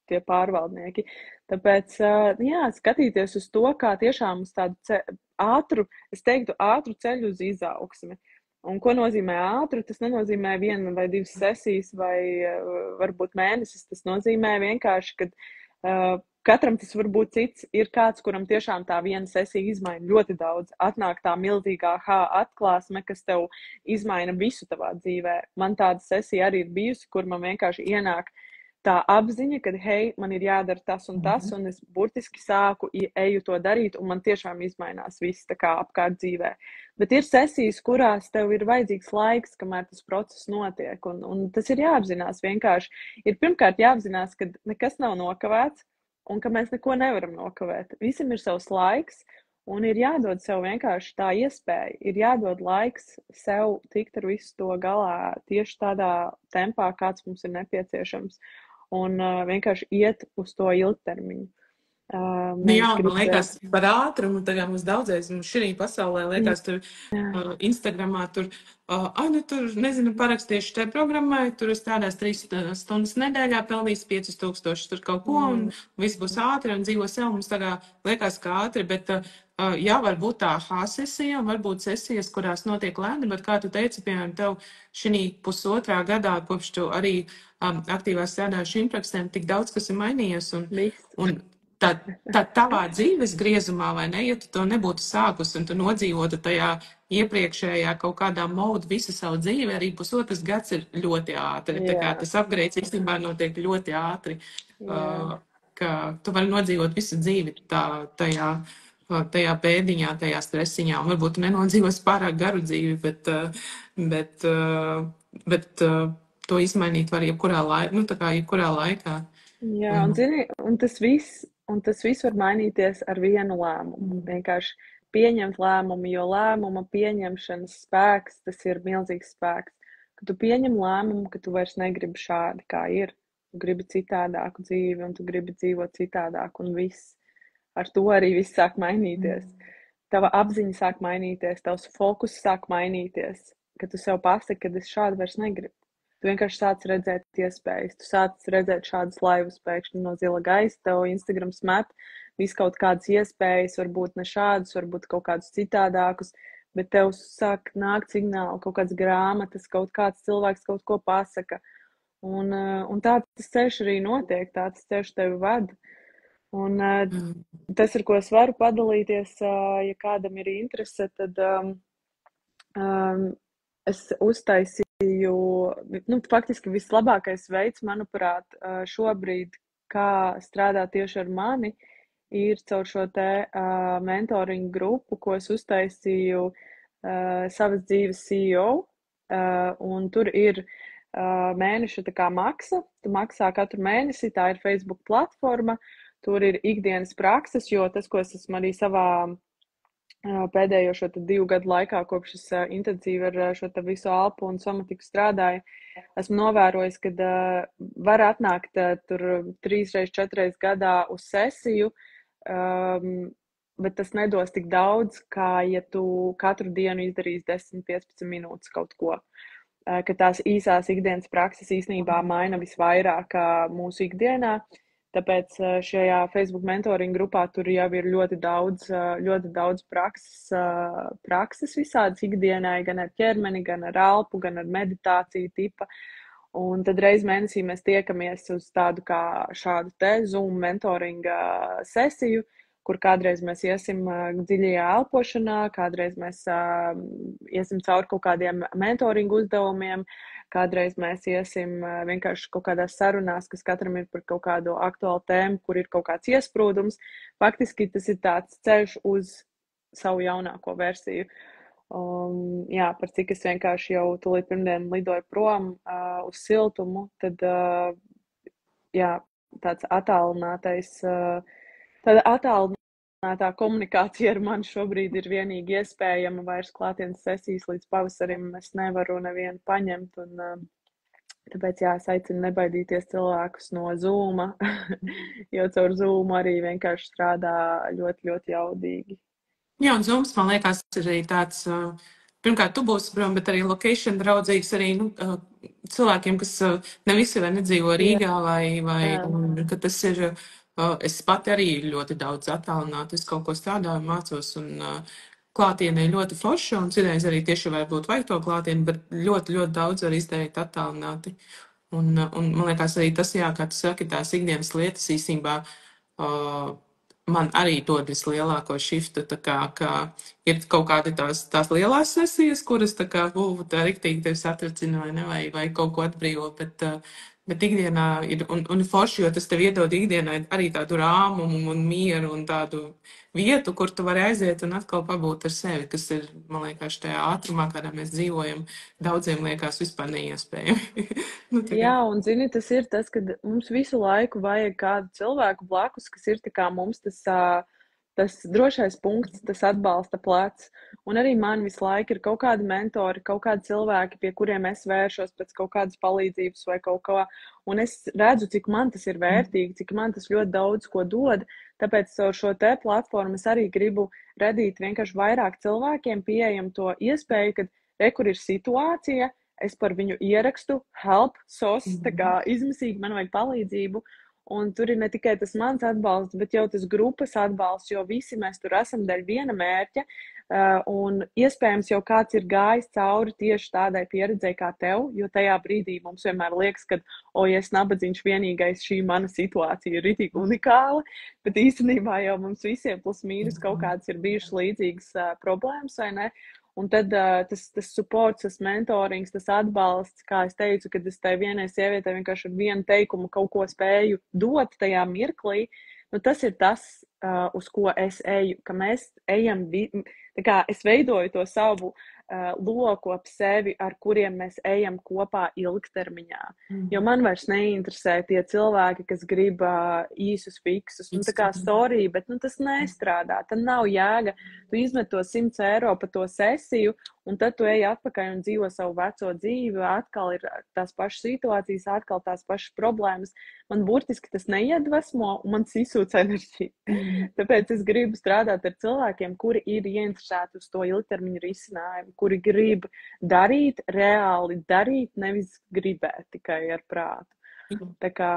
tie pārvaldnieki. Tāpēc, jā, skatīties uz to, kā tiešām uz tādu ātru ceļu uz izaugsmi. Un ko nozīmē ātru? Tas nenozīmē 1 vai 2 sesijas vai varbūt mēnesis. Tas nozīmē vienkārši, ka katram tas var būt cits. Ir kāds, kuram tiešām tā viena sesija izmaina ļoti daudz. Atnāk tā milzīgā atklāsme, kas tev izmaina visu tavā dzīvē. Man tāda sesija arī ir bijusi, kur man vienkārši ienāk tā apziņa, ka, hei, man ir jādara tas un tas, un es burtiski sāku, eju to darīt, un man tiešām izmainās viss tā kā apkārt dzīvē. Bet ir sesijas, kurās tev ir vajadzīgs laiks, kamēr tas process notiek, un tas ir jāapzinās vienkārši. Ir pirmkārt jāapzinās, ka nekas nav nokavēts, un ka mēs neko nevaram nokavēt. Visam ir savs laiks, un ir jādod sev vienkārši tā iespēja. Ir jādod laiks sev tikt ar visu to galā tieši tādā tempā, kāds mums ir nepieciešams. Un vienkārši iet uz to ilgtermiņu. Jā, man liekas, par ātrumu tagad mums daudzreiz šī pasaulē liekas, tur Instagramā tur, nezinu, parakstīšu te programmai, tur es strādāšu 3 stundas nedēļā, pelnīšu 5000 tur kaut ko, un viss būs ātri un dzīvo sev. Mums tagad liekas, ka ātri, bet jā, varbūt tā sesija, un varbūt sesijas, kurās notiek lēni, bet kā tu teici, piemēram, tev šī 1,5 gadā, kopš tu arī aktīvā strādājuši imprakstiem, tik daudz, kas ir mainījies, un tā tavā dzīves griezumā, vai ne, ja tu to nebūtu sākusi un tu nodzīvotu tajā iepriekšējā kaut kādā modu visu savu dzīvi, arī 1,5 gads ir ļoti ātri. Tā kā tas upgrades īstenībā notiek ļoti ātri, ka tu vari nodzīvot visu dzīvi tajā pēdiņā, tajā stresiņā. Un varbūt tu nenodzīvos pārāk garu dzīvi, bet to izmainīt var jebkurā laikā. Jā, un zini, un tas viss var mainīties ar vienu lēmumu. Vienkārši pieņemt lēmumu, jo lēmuma pieņemšanas spēks, tas ir milzīgs spēks. Kad tu pieņem lēmumu, ka tu vairs negribi šādi, kā ir, tu gribi citādāku dzīvi, un tu gribi dzīvot citādāk, un viss. Ar to arī viss sāk mainīties. Tava apziņa sāk mainīties, tavs fokus sāk mainīties, ka tu sev pasaki, ka es šādu vairs negribu. Tu vienkārši sāc redzēt iespējas, tu sāc redzēt šādas laivas pēkšņi no zila gaisa, tev Instagrams met, viss kaut kādas iespējas, varbūt ne šādas, varbūt kaut kādus citādākus, bet tev sāk nākt signāli, kaut kādas grāmatas, kaut kāds cilvēks kaut ko pasaka. Un tā tas ceļš arī notiek, tā tas ceļš tevi ved. Un tas, ar ko es varu padalīties, ja kādam ir interese, tad es uztaisīju, faktiski vislabākais veids, manuprāt, šobrīd, kā strādāt tieši ar mani, ir caur šo te mentoringu grupu, ko es uztaisīju savas dzīves CEO, un tur ir mēneša tā kā maksa, tu maksā katru mēnesi, tā ir Facebook platforma, tur ir ikdienas prakses, jo tas, ko es esmu arī savā pēdējo šo 2 gadu laikā, kopš es intensīvi ar šo visu alpu un somatiku strādāju, esmu novērojis, ka var atnākt tur 3-4 gadā uz sesiju, bet tas nedos tik daudz, kā ja tu katru dienu izdarīsi 10-15 minūtes kaut ko. Ka tās īsās ikdienas prakses īstenībā maina visvairāk mūsu ikdienā. Tāpēc šajā Facebook mentoringa grupā tur jau ir ļoti daudz prakses visādas ikdienai, gan ar ķermeni, gan ar elpu, gan ar meditāciju tipa. Un tad reiz mēnesī mēs tiekamies uz tādu kā šādu te Zoom mentoringa sesiju, kur kādreiz mēs iesim dziļajā elpošanā, kādreiz mēs iesim cauri kaut kādiem mentoringa uzdevumiem, kādreiz mēs iesim vienkārši kaut kādās sarunās, kas katram ir par kaut kādu aktuālu tēmu, kur ir kaut kāds iesprūdums. Faktiski tas ir tāds ceļš uz savu jaunāko versiju. Jā, par cik es vienkārši jau tūlīt pirmdien lidoju prom uz siltumu, tad jā, tāds tāda attālinātā komunikācija ar mani šobrīd ir vienīgi iespējama, vairs klātienes sesijas līdz pavasarim es nevaru nevienu paņemt, un tāpēc jā, es aicinu nebaidīties cilvēkus no Zooma, jo caur Zoomu arī vienkārši strādā ļoti, ļoti jaudīgi. Jā, un Zooms, man liekas, ir arī tāds, pirmkārt, tu būsi prom, bet arī location draudzīgs arī cilvēkiem, kas ne visi vai nedzīvo Rīgā, vai ka tas ir, es pati arī ļoti daudz attālināti, es kaut ko strādāju, mācos, un klātienē ļoti forša, un citreiz arī tieši varbūt vajag to klātienu, bet ļoti, ļoti daudz var izdarīt attālināti. Un man liekas arī tas, jā, kā tu saki, tās ikdienas lietas īstenībā man arī dod vislielāko šiftu, tā kā ir kaut kādi tās lielās sesijas, kuras tā kā būtu tā riktīgi tevi satracina vai kaut ko atbrīvo, bet ikdienā ir, un forši, jo tas tev iedod ikdienai arī tādu rāmumu un mieru un tādu vietu, kur tu vari aiziet un atkal pabūt ar sevi, kas ir, man liekas, tajā ātrumā, kādā mēs dzīvojam, daudziem liekas vispār neiespējami. Jā, un zini, tas ir tas, ka mums visu laiku vajag kādu cilvēku blakus, kas ir tā kā mums tas drošais punkts, tas atbalsta plecs. Un arī man visu laiku ir kaut kādi mentori, kaut kādi cilvēki, pie kuriem es vēršos pēc kaut kādas palīdzības vai kaut kā. Un es redzu, cik man tas ir vērtīgi, cik man tas ļoti daudz ko dod. Tāpēc ar šo te platformu es arī gribu radīt vienkārši vairāk cilvēkiem pieejam to iespēju, ka kur ir situācija, es par viņu ierakstu, help, sos, tā kā izmisīgi man vajag palīdzību. Un tur ir ne tikai tas mans atbalsts, bet jau tas grupas atbalsts, jo visi mēs tur esam dēļ viena mērķa. Un iespējams jau kāds ir gājis cauri tieši tādai pieredzei kā tev, jo tajā brīdī mums vienmēr liekas, ka, ja es nabadzīņš vienīgais, šī mana situācija ir ritīgi unikāla, bet īstenībā jau mums visiem plus mīnus kaut kāds ir bijušas līdzīgas problēmas, vai ne? Un tad tas supports, tas mentorings, tas atbalsts, kā es teicu, kad es tai vienai sievietei vienkārši ar vienu teikumu kaut ko spēju dot tajā mirklī, tas ir tas, uz ko es eju, ka mēs ejam, Tā kā es veidoju to savu loku ap sevi, ar kuriem mēs ejam kopā ilgtermiņā. Jo man vairs neinteresē tie cilvēki, kas grib īsus fiksus, nu tā kā storija, bet nu tas nestrādā, tam nav jēga. Tu izmet to 100 eiro pa to sesiju, un tad tu ej atpakaļ un dzīvo savu veco dzīvi, atkal ir tās pašas situācijas, atkal tās pašas problēmas. Man burtiski tas neiedvesmo, un man izsūc enerģiju. Tāpēc es gribu strādāt ar cilvēkiem, kuri ir ieinteresēti uz to ilgtermiņu risinājumu, kuri grib darīt, reāli darīt, nevis gribēt tikai ar prātu. Tā kā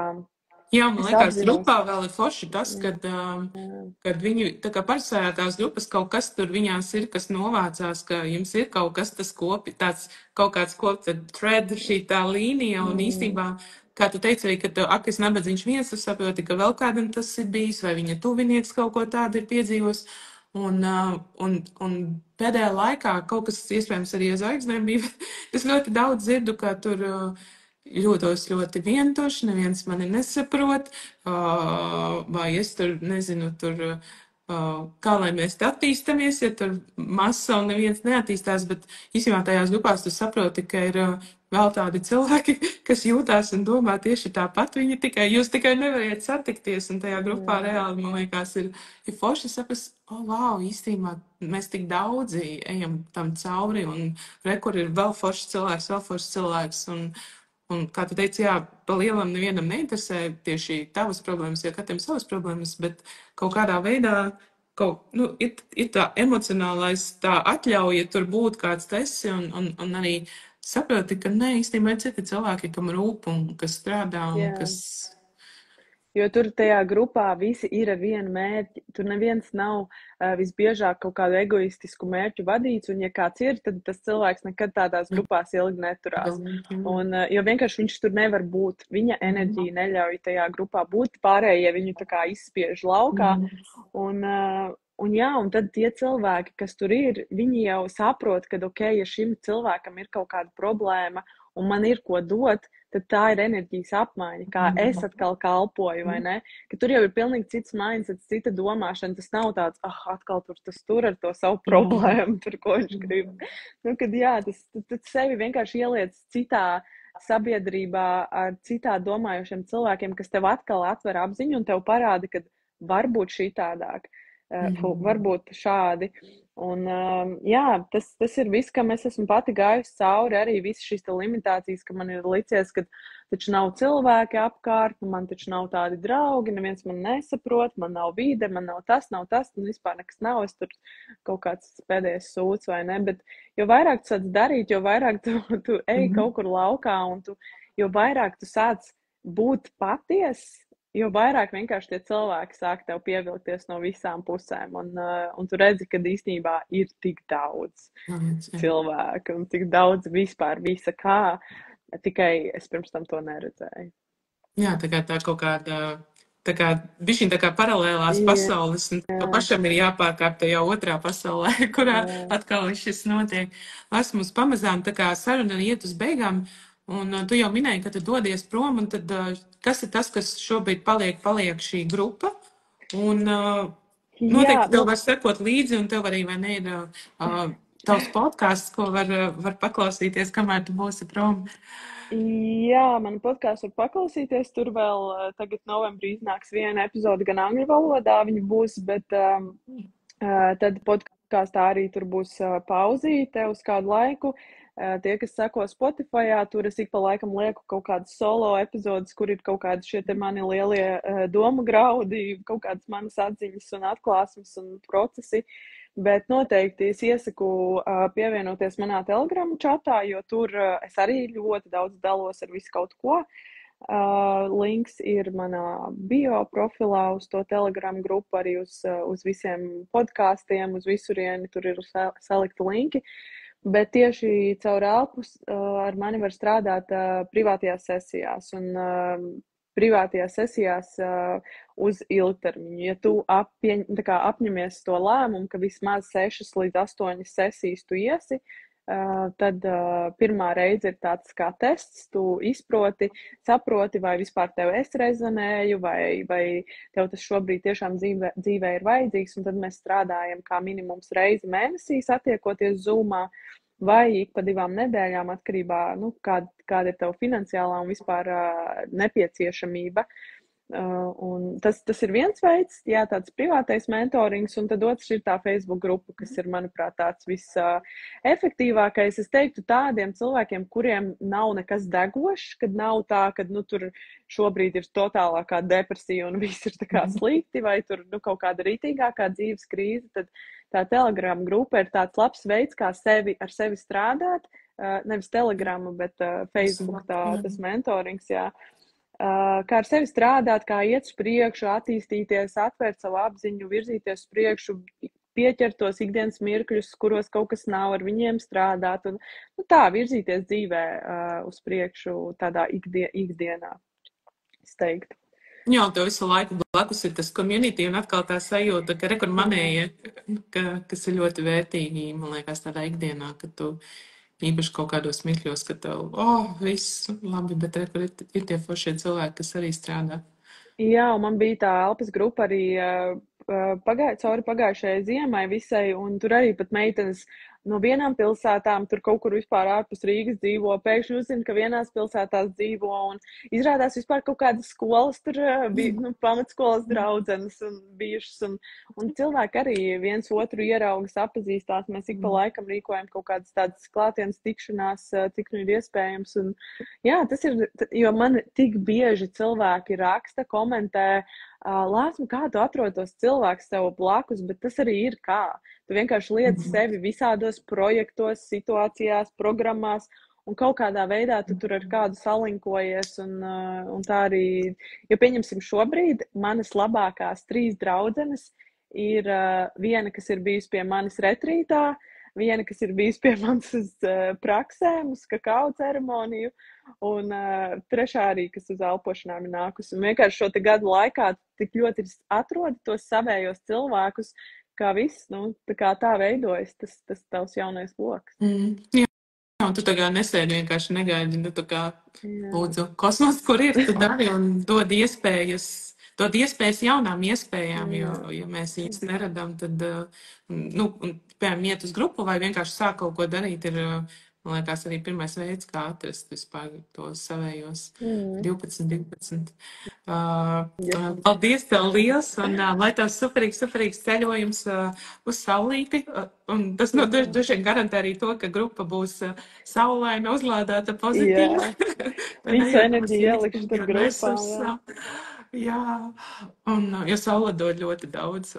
jā, man liekas, grupā vēl ir forši tas, kad viņi, tā kā parasajā tās grupas kaut kas tur viņās ir, kas novācās, ka jums ir kaut kas tas tāds kaut kāds thread, šī tā līnija, un īstībā, kā tu teici arī, ka Akas Nabadziņš viens, tu saproti, ka vēl kādam tas ir bijis, vai viņa tuvinieks kaut ko tādu ir piedzīvos. Un pēdējā laikā kaut kas iespējams arī ar zvaigznēm bija. Es ļoti daudz dzirdu, ka tur jūtos ļoti vientuši, neviens mani nesaprot, vai es tur nezinu, kā lai mēs attīstamies, ja tur masa un neviens neattīstās, bet īstenībā tajās grupās tu saproti, ka ir vēl tādi cilvēki, kas jūtās un domā tieši tāpat. Jūs tikai nevariet satikties, un tajā grupā reāli, man liekas, ir forši saprast, wow, īstenībā mēs tik daudzi ejam tam cauri, un kur ir vēl foršs cilvēks, un kā tu teici, jā, pa lielam nevienam neinteresē tieši tavas problēmas, jo katram savas problēmas, bet kaut kādā veidā ir tā emocionālais, tā atļauja tur būt kāds esi, un arī saproti, ka nē, īstenībā ir citi cilvēki, kam rūp un kas strādā un kas... Jo tur tajā grupā visi ir ar vienu mērķi. Tur neviens nav visbiežāk kaut kādu egoistisku mērķu vadīts, un ja kāds ir, tad tas cilvēks nekad tādās grupās ilgi neturās. Jo vienkārši viņš tur nevar būt. Viņa enerģija neļauj tajā grupā būt, pārējie viņu tā kā izspiež laukā. Un tad tie cilvēki, kas tur ir, viņi jau saprot, ka ok, ja šim cilvēkam ir kaut kāda problēma un man ir ko dot, tad tā ir enerģijas apmaiņa, kā es atkal kalpoju, vai ne? Ka tur jau ir pilnīgi cits mindsets, cita domāšana, tas nav tāds, atkal tur ar to savu problēmu, tur ko viņš grib. Kad jā, tu sevi vienkārši ieliec citā sabiedrībā ar citā domājošiem cilvēkiem, kas tev atkal atver apziņu un tev parāda, ka var būt šitādāk, varbūt šādi. Un jā, tas ir viss, kam es esmu pati gājusi cauri, arī visas šīs limitācijas, ka man ir licies, ka taču nav cilvēki apkārt, man taču nav tādi draugi, neviens man nesaprot, man nav vide, man nav tas, un vispār nekas nav, es tur kaut kāds pēdējais sūds vai ne, bet jo vairāk tu sāc darīt, jo vairāk tu ej kaut kur laukā, un jo vairāk tu sāc būt paties, jo vairāk vienkārši tie cilvēki sāk tev pievilkties no visām pusēm. Un tu redzi, ka īstenībā ir tik daudz cilvēku un tik daudz vispār visa kā, tikai es pirms tam to neredzēju. Jā, tā kaut kāda bišķiņ tā kā paralēlās pasaules, un to pašam ir jāpārkāpta jau otrā pasaulē, kurā atkal šis notiek. Mums pamazām tā kā saruna iet uz beigām. Un tu jau minēji, ka tu dodies prom, un tad kas ir tas, kas šobrīd paliek šī grupa? Un noteikti tev var sekot līdzi, un tev arī, vai ne, ir tavs podcasts, ko var paklausīties, kamēr tu būsi prom. Jā, man podcasts var paklausīties, tur vēl tagad novembrī iznāks viena epizode gan angļu valodā viņa būs, bet tad podkastā arī tur būs pauzīte uz kādu laiku. Tie, kas seko Spotifyā, tur es ik pa laikam lieku kaut kādas solo epizodes, kur ir kaut kādi šie te mani lielie domu graudi, kaut kādas manas atziņas un atklāsmes un procesi. Bet noteikti es iesaku pievienoties manā Telegram čatā, jo tur es arī ļoti daudz dalos ar visu kaut ko. Links ir manā bio profilā uz to Telegram grupu, arī uz visiem podkāstiem, uz visurieni, tur ir salikti linki. Bet tieši caur elpus ar mani var strādāt privātajās sesijās un privātajās sesijās uz ilgtermiņu. Ja tu apņemies to lēmumu, ka vismaz 6 līdz 8 sesijas tu iesi, tad pirmā reize ir tāds kā tests, tu izproti, saproti, vai vispār tev es rezonēju, vai tev tas šobrīd tiešām dzīvē ir vajadzīgs, un tad mēs strādājam kā minimums reizi mēnesī satiekoties Zoomā, vai ik pa 2 nedēļām atkarībā, kāda ir tava finansiālā un vispār nepieciešamība. Un tas ir viens veids, jā, tāds privātais mentorings, un tad otrs ir tā Facebook grupa, kas ir, manuprāt, tāds visefektīvākais. Es teiktu tādiem cilvēkiem, kuriem nav nekas degošs, kad nav tā, ka tur šobrīd ir totālākā depresija un viss ir tā kā slikti, vai tur kaut kāda rītīgākā dzīves krīze, tad tā Telegram grupa ir tāds labs veids, kā ar sevi strādāt, nevis Telegramu, bet Facebook tas mentorings, jā. Kā ar sevi strādāt, kā iet uz priekšu, attīstīties, atvērt savu apziņu, virzīties uz priekšu, pieķert tos ikdienas mirkļus, kuros kaut kas nav, ar viņiem strādāt un tā virzīties dzīvē uz priekšu tādā ikdienā, es teiktu. Jā, tev visu laiku blakus ir tas community un atkal tā sajūta, ka rekur manējie, kas ir ļoti vērtīgi, man liekas, tādā ikdienā, ka tu īpaši kaut kādos mirkļos, ka tev, viss labi, bet rekur ir tie foršie cilvēki, kas arī strādā. Jā, un man bija tā elpas grupa arī cauri pagājušajai ziemai visai, un tur arī pat meitenes no vienām pilsētām, tur kaut kur vispār ārpus Rīgas dzīvo, pēkšņi uzzina, ka vienās pilsētās dzīvo, un izrādās vispār kaut kādas skolas tur bija, pamatskolas draudzenes un bijušas, un cilvēki arī viens otru ieraugas, appazīstās, mēs ik pa laikam rīkojam kaut kādas tādas klātienes tikšanās, cik nu ir iespējams, un jā, tas ir, jo man tik bieži cilvēki raksta, komentē, Lāsma, kā tu atrod tos cilvēkus sev blakus, bet tas arī ir kā. Tu vienkārši liec sevi visādos projektos, situācijās, programmās, un kaut kādā veidā tu tur ar kādu salinkojies, un tā arī, jo pieņemsim šobrīd, manas labākās 3 draudzenes ir viena, kas ir bijusi pie manis retrītā, viena, kas ir bijusi pie manis uz praksēm, uz kakao ceremoniju, un trešā arī, kas uz elpošanām ir nākusi. Un vienkārši šo te gadu laikā tik ļoti atrodi tos savējos cilvēkus, kā viss, tā veidojas tas tavs jaunais loks. Jā, un tu tagad nesēdi vienkārši negaidi, lūdzu, kosmos, kur ir, tu dari un dod iespējas jaunām iespējām, jo mēs viņas neradam, tad, piemēram, iet uz grupu vai vienkārši sāk kaut ko darīt, ir, man liekas, arī pirmais veids, kā atrast vispār tos savējos 12. Paldies tev liels, un lai tev superīgs ceļojums uz saulīti, un tas droši vien garantē arī to, ka grupa būs saulaina, uzlādēta pozitīva. Visu enerģiju ielikšu tur grupā, jā. Jā, un jo saule dod ļoti daudz,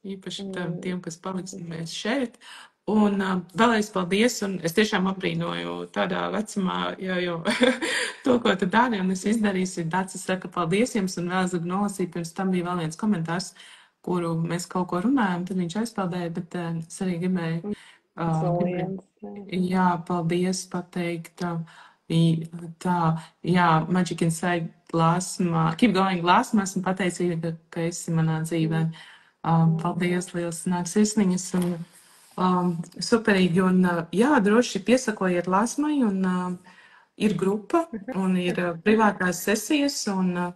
īpaši tiem, kas paliksimies šeit. Un vēlreiz paldies, un es tiešām abrīnoju tādā vecumā, jo to, ko tu dari, un es izdarīšu, Dācis saka paldies jums, un vēl es gribu nolasīt, pirms tam bija vēl viens komentārs, kuru mēs kaut ko runājam, tad viņš aizpildēja, bet es arī gribēju, paldies pateikt, Magic Inside Lāsma, keep going Lāsma, esmu pateicīga, ka esi manā dzīvē. Paldies, liels nāk sirsniņas, un superīgi, un droši piesakojiet Lāsmai, un ir grupa, un ir privātās sesijas, un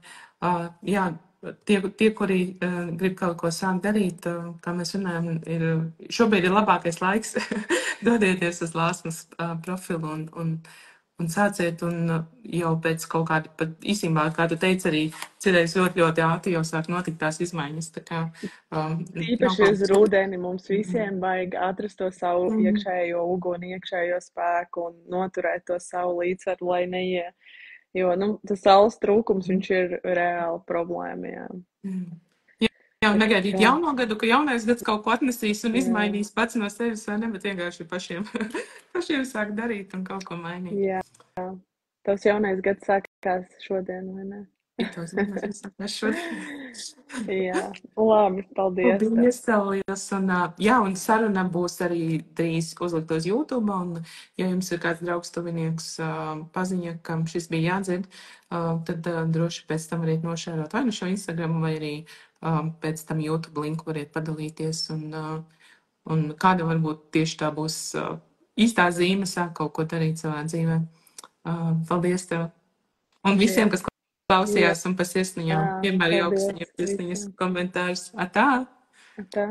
tie, kuri grib kaut ko sākt darīt, kā mēs runājam, šobrīd ir labākais laiks dodieties uz Lāsmas profilu, un sāciet, un jau pēc kaut kāda, pat īstenībā, kā tu teici, arī cerēs ļoti ātri jau sāk notikt tās izmaiņas. Īpaši uz rudeni mums visiem vajag atrast to savu iekšējo uguni, iekšējo spēku un noturēt to savu līdzsvaru, lai neie, jo, tas saules trūkums, viņš ir reāla problēma, jā. Jā, negaidīt jauno gadu, ka jaunais gads kaut ko atnesīs un izmainīs pats no sevis, vai ne, bet vienkārši pašiem sāk darīt un kaut ko mainīt. Jā, tavs jaunais gads sākās šodien, vai ne? Tavs jaunais gads sākās šodien. Jā, labi, paldies. Paldies tev, liels, un saruna būs arī drīz uzlikt uz YouTube, un ja jums ir kāds draugs tuvinieks paziņa, kam šis bija jādzird, tad droši pēc tam varētu nošērot vai nu šo Instagram, vai arī pēc tam YouTube linku variet padalīties, un kāda varbūt tieši tā būs īstā zīme sāk kaut ko darīt savā dzīvē. Paldies tev! Un visiem, kas klausījās un pa sirsniņām, vienmēr jauks viņiem sirsniņas komentārus. Atā! Tā.